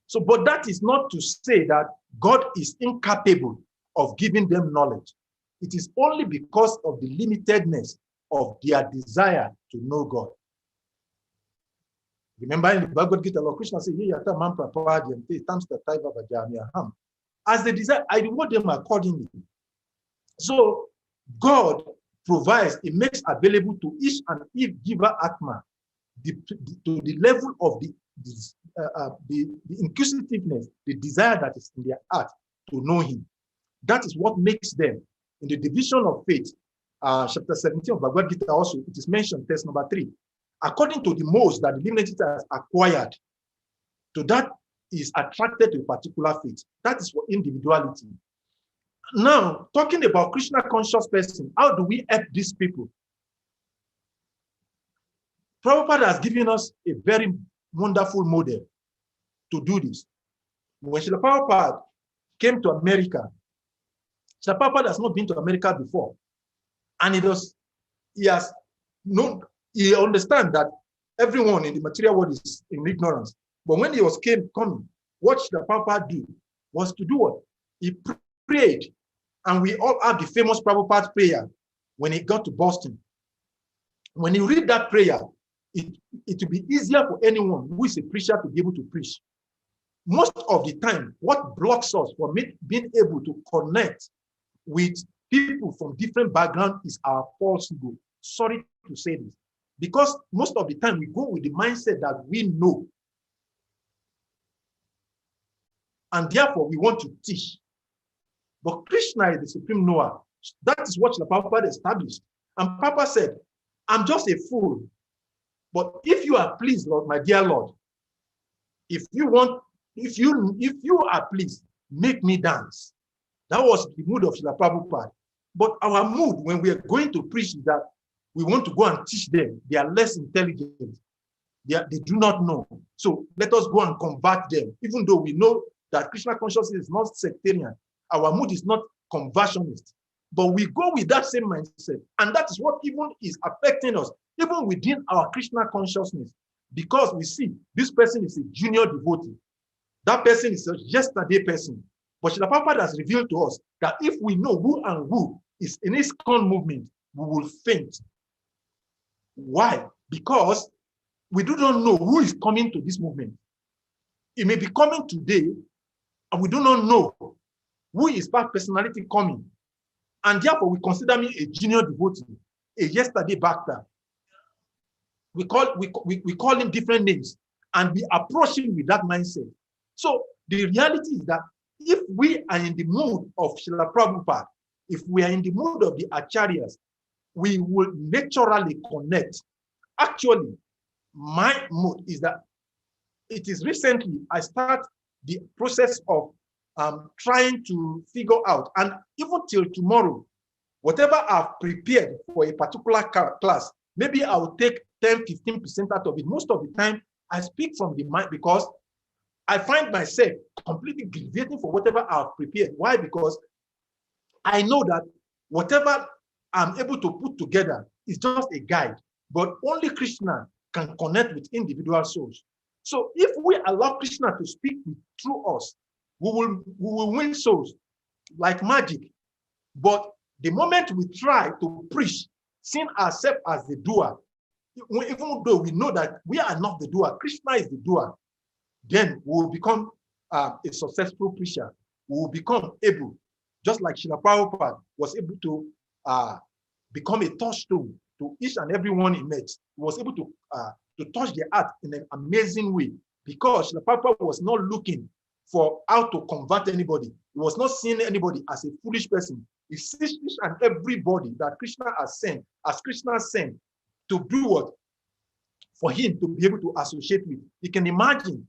So, but that is not to say that God is incapable of giving them knowledge. It is only because of the limitedness of their desire to know God. Remember in the Bhagavad Gita, Lord Krishna says, as they desire, I reward them accordingly. So God provides, it makes available to each and every giver Atma to the level of the inquisitiveness, the desire that is in their heart to know him. That is what makes them, in the division of faith, chapter 17 of Bhagavad Gita also, it is mentioned, text number 3. According to the most that the living entity has acquired, to that is attracted to a particular faith. That is for individuality. Now, talking about Krishna conscious person, how do we help these people? Prabhupada has given us a very wonderful model to do this. When Srila Prabhupada came to America, Srila Prabhupada has not been to America before. And he understands that everyone in the material world is in ignorance. But when he was coming, what Srila Prabhupada did was to do what? He prayed. And we all have the famous Prabhupada prayer when he got to Boston. When you read that prayer, it will be easier for anyone who is a preacher to be able to preach. Most of the time, what blocks us from being able to connect with people from different backgrounds is our false ego. Sorry to say this. Because most of the time, we go with the mindset that we know. And therefore, we want to teach. But Krishna is the supreme knower. That is what Srila Prabhupada established. And Papa said, I'm just a fool. But if you are pleased, Lord, my dear Lord, if you are pleased, make me dance. That was the mood of Srila Prabhupada. But our mood when we are going to preach is that we want to go and teach them. They are less intelligent. They do not know. So let us go and convert them. Even though we know that Krishna consciousness is not sectarian, our mood is not conversionist. But we go with that same mindset. And that is what even is affecting us, even within our Krishna consciousness. Because we see this person is a junior devotee. That person is a yesterday person. But Srila Prabhupada has revealed to us that if we know who and who is in his ISKCON movement, we will faint. Why? Because we do not know who is coming to this movement. It may be coming today, and we do not know who is that personality coming. And therefore, we consider me a junior devotee, a yesterday bhakta. We call him different names, and we approach him with that mindset. So the reality is that if we are in the mood of Srila Prabhupada, if we are in the mood of the Acharyas, we will naturally connect. Actually, my mood is that it is recently I start the process of trying to figure out, and even till tomorrow, whatever I've prepared for a particular class, maybe I will take 10-15% out of it. Most of the time, I speak from the mind because I find myself completely grieving for whatever I've prepared. Why? Because I know that whatever I'm able to put together is just a guide, but only Krishna can connect with individual souls. So if we allow Krishna to speak through us, we will win souls like magic. But the moment we try to preach, seeing ourselves as the doer, even though we know that we are not the doer, Krishna is the doer, then we will become a successful preacher. We will become able, just like Srila Prabhupada was able to become a touchstone to each and every one he met. He was able to touch their heart in an amazing way, because Srila Prabhupada was not looking for how to convert anybody. He was not seeing anybody as a foolish person. He sees each and everybody that Krishna has sent, as Krishna sent, to do what? For him to be able to associate with. You can imagine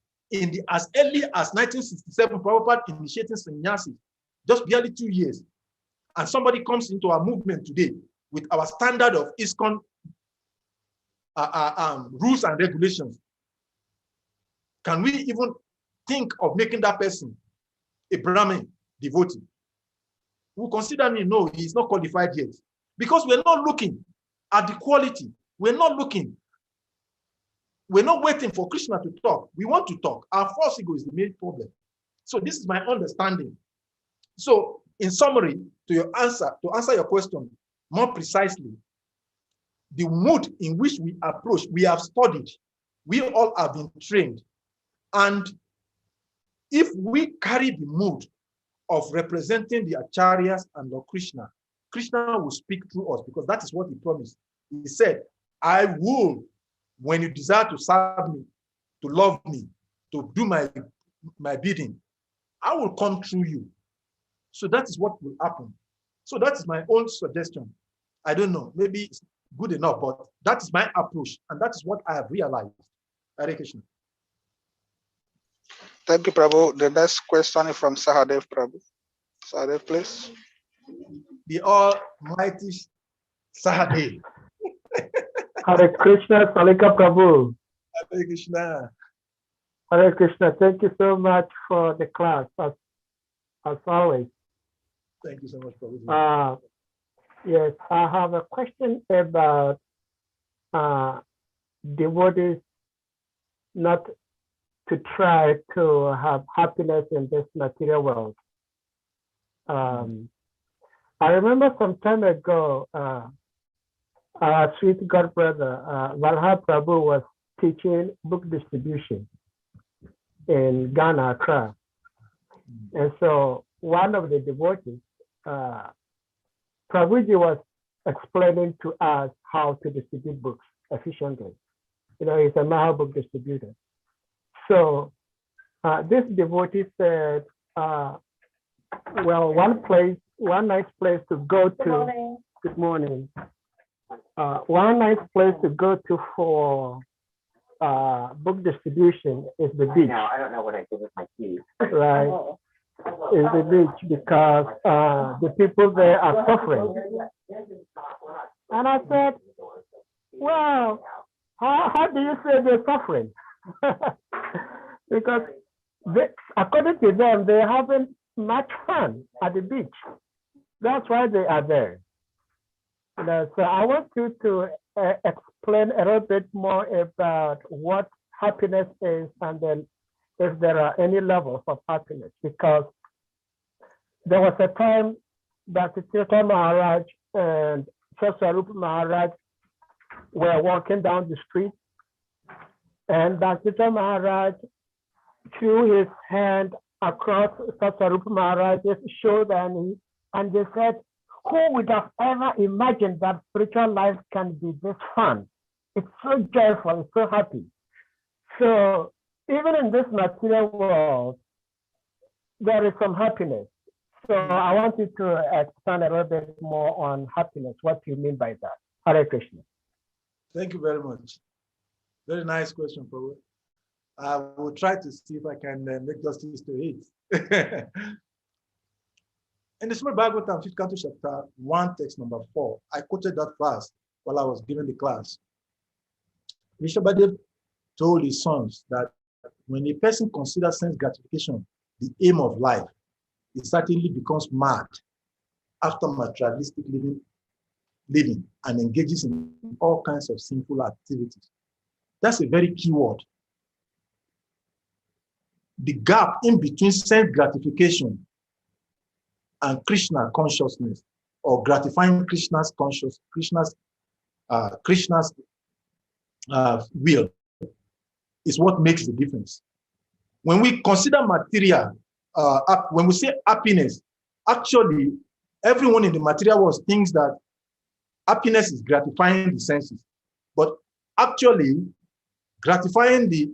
as early as 1967, Prabhupada initiating sannyasi, just barely 2 years. And somebody comes into our movement today with our standard of ISKCON rules and regulations. Can we even think of making that person a Brahmin devotee? Who consider me, no, he's not qualified yet. Because we're not looking at the quality. We're not looking. We're not waiting for Krishna to talk. We want to talk. Our false ego is the main problem. So this is my understanding. So in summary, to answer your question more precisely, the mood in which we approach, we have studied, we all have been trained. And if we carry the mood of representing the Acharyas and Lord Krishna, Krishna will speak through us, because that is what he promised. He said, I will, when you desire to serve me, to love me, to do my bidding, I will come through you. So that is what will happen. So that is my own suggestion. I don't know, maybe it's good enough, but that is my approach, and that is what I have realized. Hare Krishna. Thank you, Prabhu. The next question is from Sahadev, Prabhu. Sahadev, please. The Almighty Sahadev. Hare Krishna, Salika Prabhu. Hare Krishna. Hare Krishna. Thank you so much for the class, as always. Thank you so much, Prabhu. Yes, I have a question about devotees not to try to have happiness in this material world. I remember some time ago, our sweet God brother, Valha Prabhu, was teaching book distribution in Ghana, Accra. And so one of the devotees, Prabhuji, was explaining to us how to distribute books efficiently. You know, he's a Maha book distributor. So this devotee said, well, one nice place to go to, good morning. One nice place to go to for book distribution is the beach. I don't know what I did with my keys. Right, is the beach, because the people there are suffering. And I said, well, how do you say they're suffering? Because according to them, they're having much fun at the beach. That's why they are there. You know, so I want you to explain a little bit more about what happiness is, and then if there are any levels of happiness. Because there was a time that Tirtha Maharaj and Swarupa Maharaj were walking down the street, and Tirtha Maharaj threw his hand across Swarupa Maharaj's shoulder, and they said, who would have ever imagined that spiritual life can be this fun? It's so joyful, it's so happy. So even in this material world, there is some happiness. So I want you to expand a little bit more on happiness, what you mean by that. Hare Krishna. Thank you very much. Very nice question, Prabhu. I will try to see if I can make justice to it. In the Srimad Bhagavatam, 5th Canto, chapter 1, text number 4, I quoted that verse while I was giving the class. Rishabhadev told his sons that when a person considers sense gratification the aim of life, he certainly becomes mad after materialistic living and engages in all kinds of sinful activities. That's a very key word. The gap in between sense gratification and Krishna consciousness, or gratifying Krishna's will, is what makes the difference. When we consider material, when we say happiness, actually, everyone in the material world thinks that happiness is gratifying the senses, but actually, gratifying the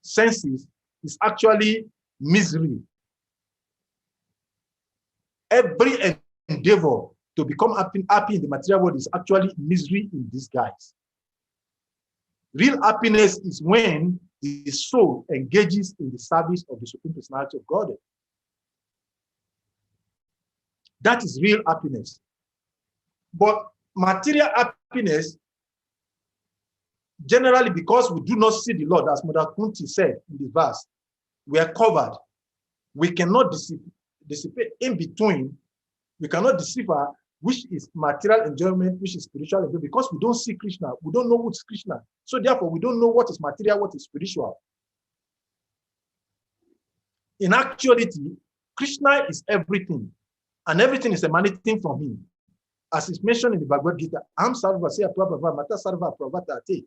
senses is actually misery. Every endeavor to become happy in the material world is actually misery in disguise. Real happiness is when the soul engages in the service of the Supreme Personality of Godhead. That is real happiness. But material happiness, generally, because we do not see the Lord, as Mother Kunti said in the verse, we are covered. We cannot dissipate in between. We cannot decipher which is material enjoyment, which is spiritual enjoyment, because we don't see Krishna. We don't know what's Krishna. So therefore, we don't know what is material, what is spiritual. In actuality, Krishna is everything, and everything is emanating from him. As is mentioned in the Bhagavad Gita, Am sarva seya prabhava mata sarva pravatate.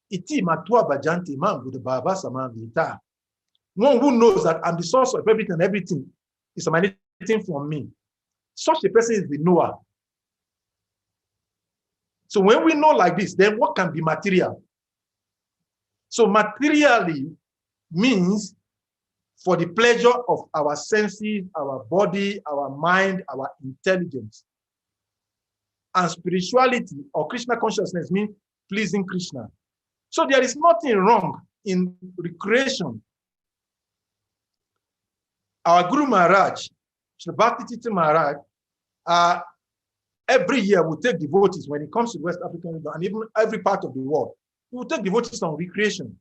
Iti matua bhajanti mam buddha samavita. One who knows that I'm the source of everything, everything is emanating from me. Such a person is the knower. So when we know like this, then what can be material? So materially means for the pleasure of our senses, our body, our mind, our intelligence. And spirituality or Krishna consciousness means pleasing Krishna. So there is nothing wrong in recreation. Our Guru Maharaj, Sri Bhakti Titi Maharaj, every year we take devotees when it comes to West African and even every part of the world. We will take devotees on recreation.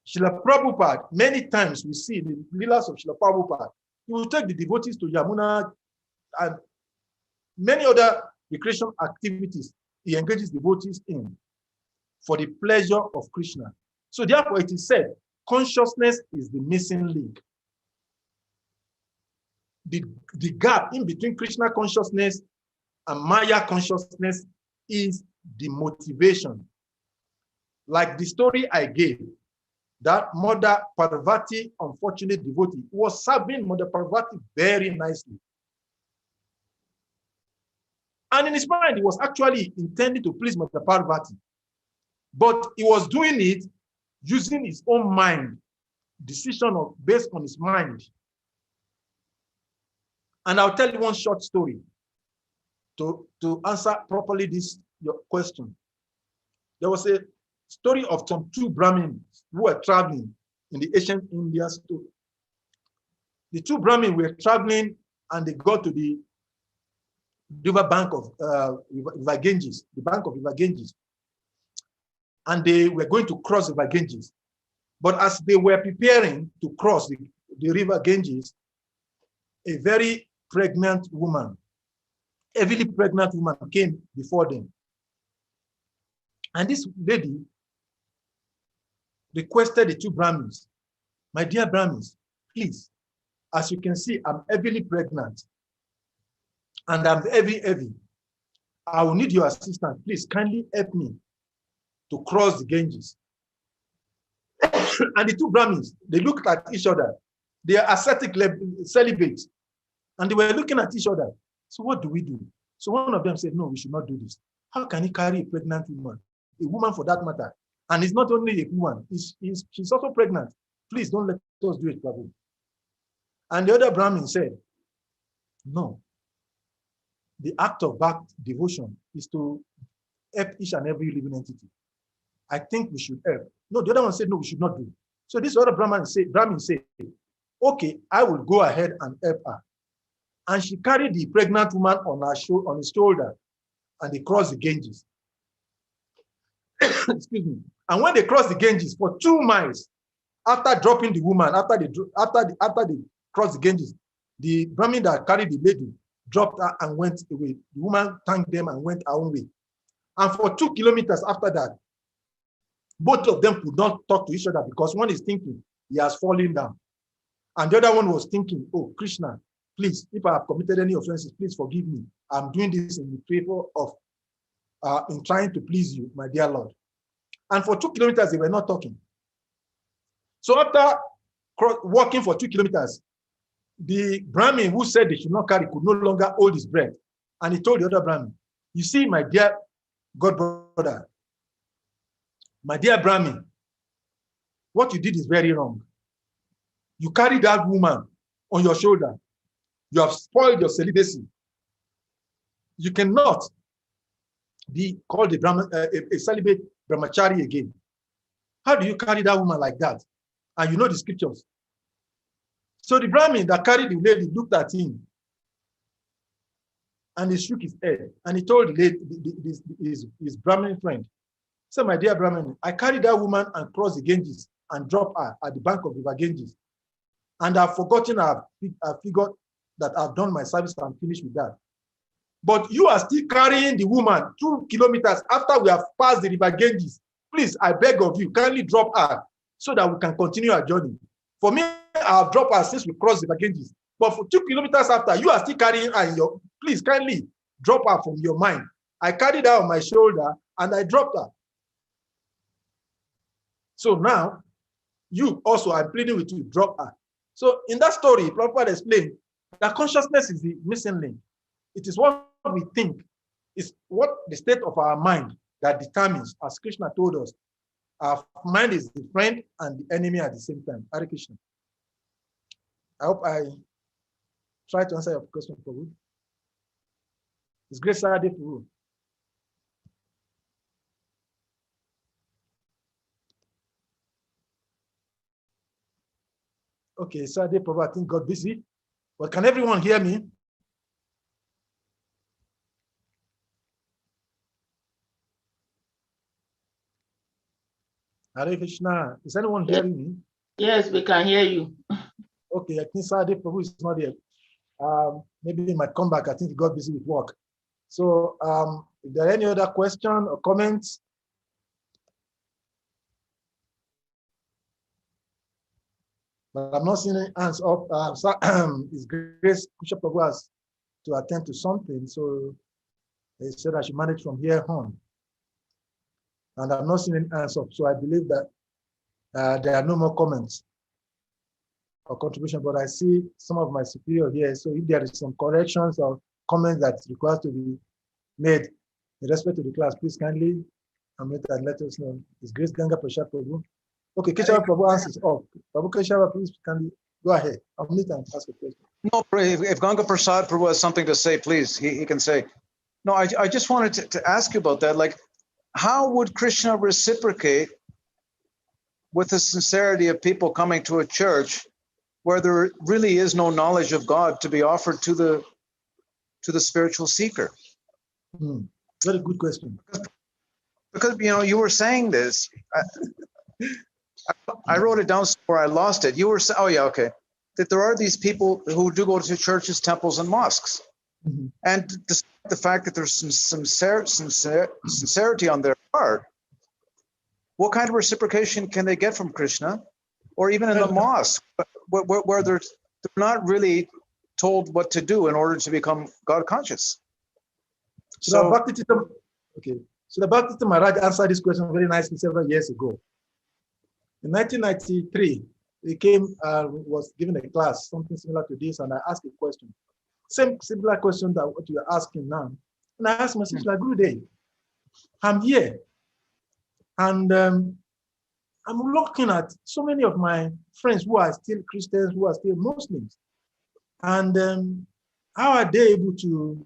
Srila Prabhupada, many times we see the leaders of Srila Prabhupada, he will take the devotees to Yamuna and many other recreation activities he engages devotees in for the pleasure of Krishna. So therefore it is said, consciousness is the missing link. The gap in between Krishna consciousness and Maya consciousness is the motivation. Like the story I gave, that Mother Parvati, unfortunate devotee, was serving Mother Parvati very nicely. And in his mind, he was actually intending to please Mother Parvati. But he was doing it using his own mind, decision based on his mind. And I'll tell you one short story to answer properly your question. There was a story of some two Brahmins who were traveling in the ancient India story. The two Brahmins were traveling and they got to the river bank of River Ganges, the bank of River Ganges. And they were going to cross River Ganges. But as they were preparing to cross the River Ganges, a very pregnant woman, heavily pregnant woman came before them. And this lady requested the two Brahmins, my dear Brahmins, please, as you can see, I'm heavily pregnant and I'm heavy. I will need your assistance. Please kindly help me to cross the Ganges. And the two Brahmins, they looked at each other. They are ascetic celibates. And they were looking at each other. So what do we do? So one of them said, no, we should not do this. How can he carry a pregnant woman? A woman for that matter. And it's not only a woman, she's also pregnant. Please don't let us do it, Prabhu. And the other Brahmin said, no. The act of back devotion is to help each and every living entity. I think we should help. No, the other one said, no, we should not do. So this other Brahmin said, okay, I will go ahead and help her. And she carried the pregnant woman on his shoulder, and they crossed the Ganges. Excuse me. And when they crossed the Ganges for 2 miles, after dropping the woman, after they crossed the Ganges, the Brahmin that carried the lady dropped her and went away. The woman thanked them and went her own way. And for 2 kilometers after that, both of them could not talk to each other because one is thinking he has fallen down. And the other one was thinking, oh, Krishna, please, if I have committed any offenses, please forgive me. I'm doing this in the favor of, in trying to please you, my dear Lord. And for 2 kilometers, they were not talking. So after walking for 2 kilometers, the Brahmin who said they should not carry could no longer hold his breath. And he told the other Brahmin, you see, my dear God brother, my dear Brahmin, what you did is very wrong. You carried that woman on your shoulder. You have spoiled your celibacy. You cannot be called a Brahman, a celibate brahmachari again. How do you carry that woman like that? And you know the scriptures. So the Brahmin that carried the lady looked at him and he shook his head and he told the lady, his Brahmin friend, so my dear Brahmin, I carried that woman and crossed the Ganges and dropped her at the bank of River Ganges. And I've forgotten, I've figured that I've done my service and I'm finished with that. But you are still carrying the woman 2 kilometers after we have passed the River Ganges. Please, I beg of you, kindly drop her so that we can continue our journey. For me, I've dropped her since we crossed the River Ganges. But for 2 kilometers after, you are still carrying her in your, please kindly drop her from your mind. I carried her on my shoulder and I dropped her. So now, you also are pleading with you, drop her. So in that story, Prabhupada explained that consciousness is the missing link. It is what we think, is what the state of our mind that determines, as Krishna told us, our mind is the friend and the enemy at the same time. Hare Krishna. I hope I try to answer your question, Prabhu. It's great Saturday for you. Okay, Saturday, Prabhu, I think got busy. But can everyone hear me? Hare Krishna. Is anyone Yes, hearing me? yes, we can hear you. Okay, I think Sade Prabhu is not here. Maybe he might come back. I think he got busy with work. So if there are any other question or comments, but I'm not seeing any hands up. His Grace Bishop Prabhu has to attend to something, so they said I should manage from here on. And I'm not seeing any hands up, so I believe that there are no more comments or contribution, but I see some of my superior here. So if there is some corrections or comments that requires to be made in respect to the class, please kindly unmute and let us know. Is Grace Ganga Prashad Prabhu? Okay, Keshava Prabhu answers off. Prabhu Keshava, please kindly go ahead. Unmute and ask a question. No, if Ganga Prasad Prabhu has something to say, please, he can say. No, I just wanted to ask you about that. Like, how would Krishna reciprocate with the sincerity of people coming to a church where there really is no knowledge of God to be offered to the spiritual seeker? Very good question. Because you were saying this. I wrote it down somewhere. I lost it. You were saying, oh yeah, okay, that there are these people who do go to churches, temples, and mosques, and despite the fact that there's some sincerity on their part, what kind of reciprocation can they get from Krishna, or even in the mosque, where they're not really told what to do in order to become God conscious? So the Bhakti Maharaj answered this question very nicely several years ago. In 1993, he came was given a class, something similar to this, and I asked a question. Similar question that what you're asking now. And I asked myself, like, good day, I'm here. And I'm looking at so many of my friends who are still Christians, who are still Muslims. And how are they able to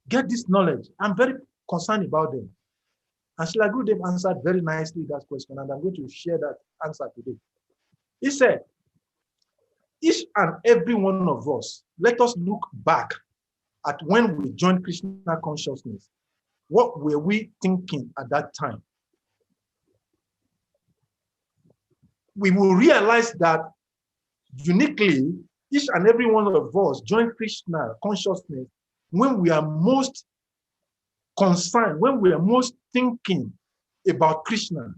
get this knowledge? I'm very concerned about them. And Srila Gurudev answered very nicely that question, and I'm going to share that answer today. He said, each and every one of us, let us look back at when we joined Krishna consciousness. What were we thinking at that time? We will realize that uniquely, each and every one of us joined Krishna consciousness when we are most concerned, when we are most thinking about Krishna,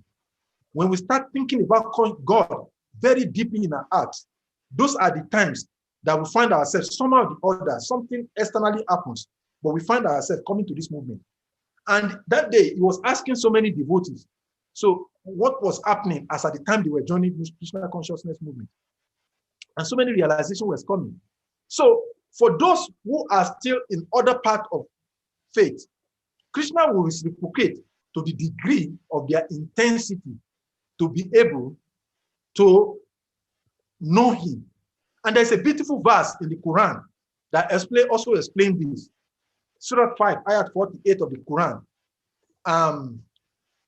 when we start thinking about God very deeply in our hearts. Those are the times that we find ourselves, somehow or the other, something externally happens, but we find ourselves coming to this movement. And that day, he was asking so many devotees, so what was happening as at the time they were joining this Krishna consciousness movement? And so many realizations were coming. So for those who are still in other part of faith, Krishna will reciprocate to the degree of their intensity to be able to know him. And there's a beautiful verse in the Quran that also explains this. Surah 5, ayat 48 of the Quran.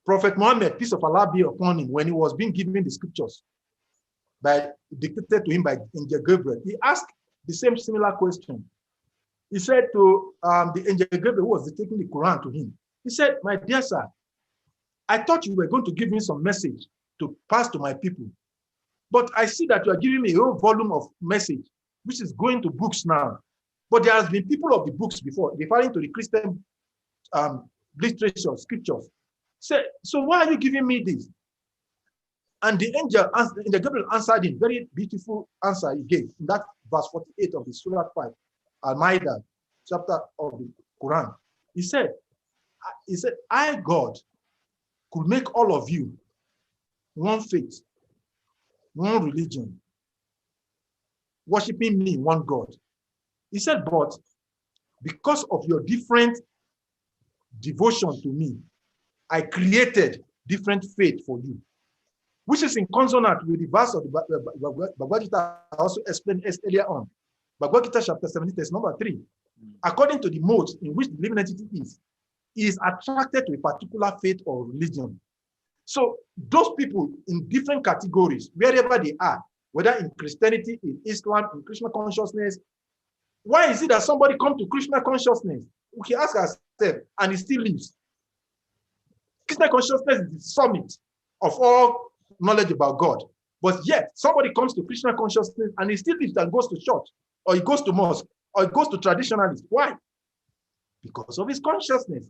Prophet Muhammad, peace of Allah be upon him, when he was being given the scriptures dictated to him by Angel Gabriel, he asked the same similar question. He said to the Angel Gabriel who was dictating the Quran to him, he said, my dear sir, I thought you were going to give me some message to pass to my people. But I see that you are giving me a whole volume of message, which is going to books now. But there has been people of the books before, referring to the Christian literature, scriptures. So why are you giving me this? And the angel Gabriel answered him, very beautiful answer he gave in that verse 48 of the Surah 5, Al-Ma'idah, chapter of the Quran. He said, I, God, could make all of you one faith, one religion, worshiping me, one God. He said, but because of your different devotion to me, I created different faith for you, which is in consonant with the verse of the Bhagavad Gita I also explained earlier on. Bhagavad Gita chapter 17, verse number 3. According to the mode in which the living entity is attracted to a particular faith or religion. So those people in different categories, wherever they are, whether in Christianity, in Islam, in Krishna consciousness, why is it that somebody comes to Krishna consciousness? We can ask ourselves, and he still lives. Krishna consciousness is the summit of all knowledge about God. But yet, somebody comes to Krishna consciousness and he still lives and goes to church, or he goes to mosque, or he goes to traditionalists. Why? Because of his consciousness.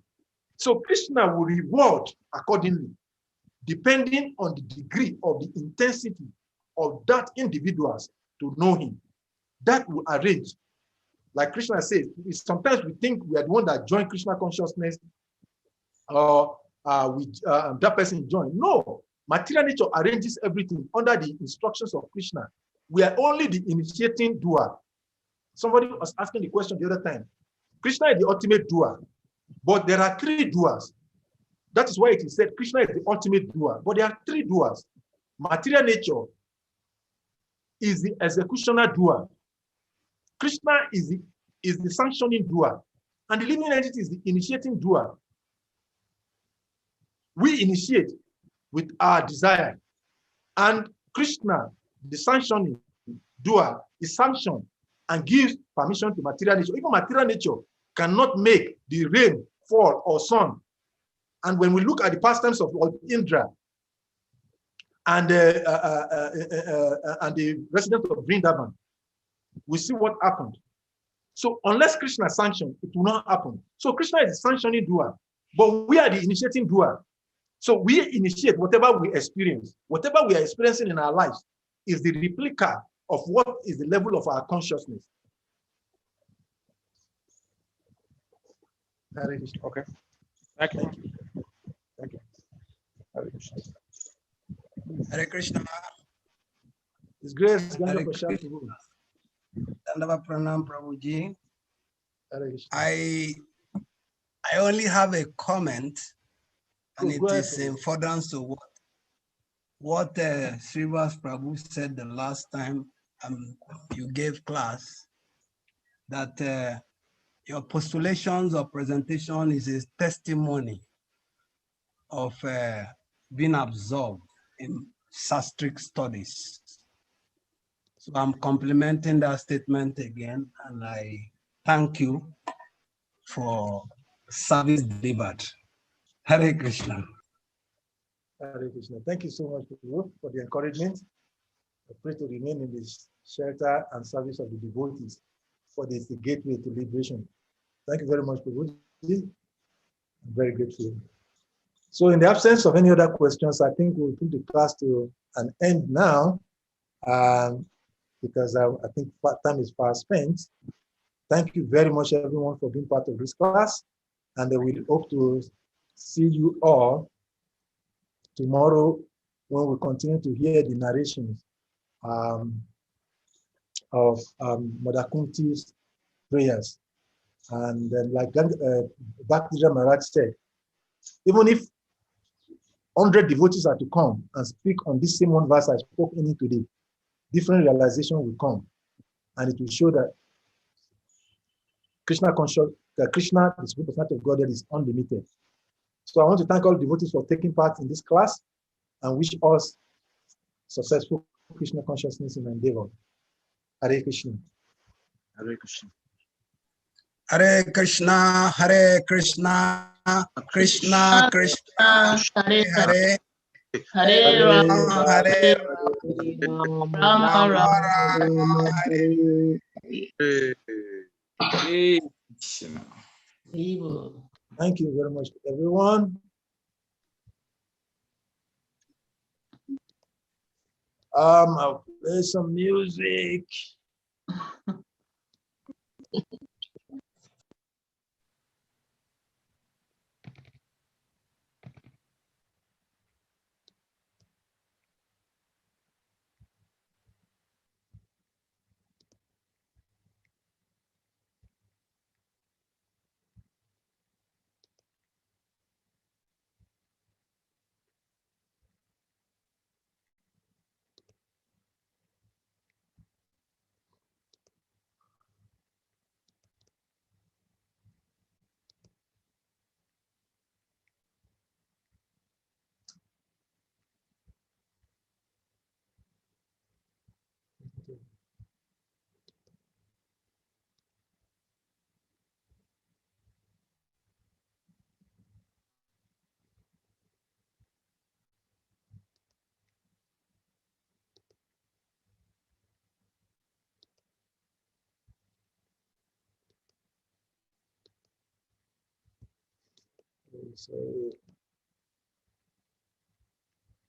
So Krishna will reward accordingly, depending on the degree of the intensity of that individuals to know him. That will arrange. Like Krishna says, sometimes we think we are the one that joined Krishna consciousness, or that person joined. No, material nature arranges everything under the instructions of Krishna. We are only the initiating doer. Somebody was asking the question the other time. Krishna is the ultimate doer, but there are three doers. That is why it is said Krishna is the ultimate doer, but there are three doers. Material nature is the executioner doer. Krishna is the sanctioning doer, and the living entity is the initiating doer. We initiate with our desire, and Krishna, the sanctioning doer, is sanctioned and gives permission to material nature. Even material nature cannot make the rain fall or sun. And when we look at the pastimes of Indra and the residents of Vrindavan, we see what happened. So unless Krishna sanctions, it will not happen. So Krishna is the sanctioning doer, but we are the initiating doer. So we initiate whatever we experience. Whatever we are experiencing in our lives is the replica of what is the level of our consciousness. Okay. Thank you. Thank you. Hare Krishna. Hare Krishna. His grace, Hare Ganga Krishna. Prashad Prabhu. Dandava Pranam Prabhuji. Hare Krishna. I only have a comment, and Go it ahead, is Prabhu. in furtherance to what Srivas Prabhu said the last time you gave class, that your postulations or presentation is a testimony of being absorbed in sastric studies. So I'm complimenting that statement again, and I thank you for service delivered. Hare Krishna. Hare Krishna. Thank you so much, Prabhu, for the encouragement. I pray to remain in this shelter and service of the devotees, for this is the gateway to liberation. Thank you very much, Prabhu. I'm very grateful. So in the absence of any other questions, I think we'll put the class to an end now, because I think time is far spent. Thank you very much, everyone, for being part of this class, and we hope to see you all tomorrow when we continue to hear the narrations of Mother Kunti's prayers. And like Bhaktija Maharaj said, even if 100 devotees are to come and speak on this same one verse I spoke in today, different realization will come, and it will show that Krishna, the Supreme Personality of Godhead, is unlimited. So I want to thank all devotees for taking part in this class and wish us successful Krishna consciousness in endeavor. Hare Krishna. Hare Krishna. Hare Krishna, Hare Krishna, Krishna Krishna, Hare Hare Hare Rama, Hare Rama Rama, Rama, Hare. Hare Krishna. Evil. Thank you very much, everyone. I'll play some music. So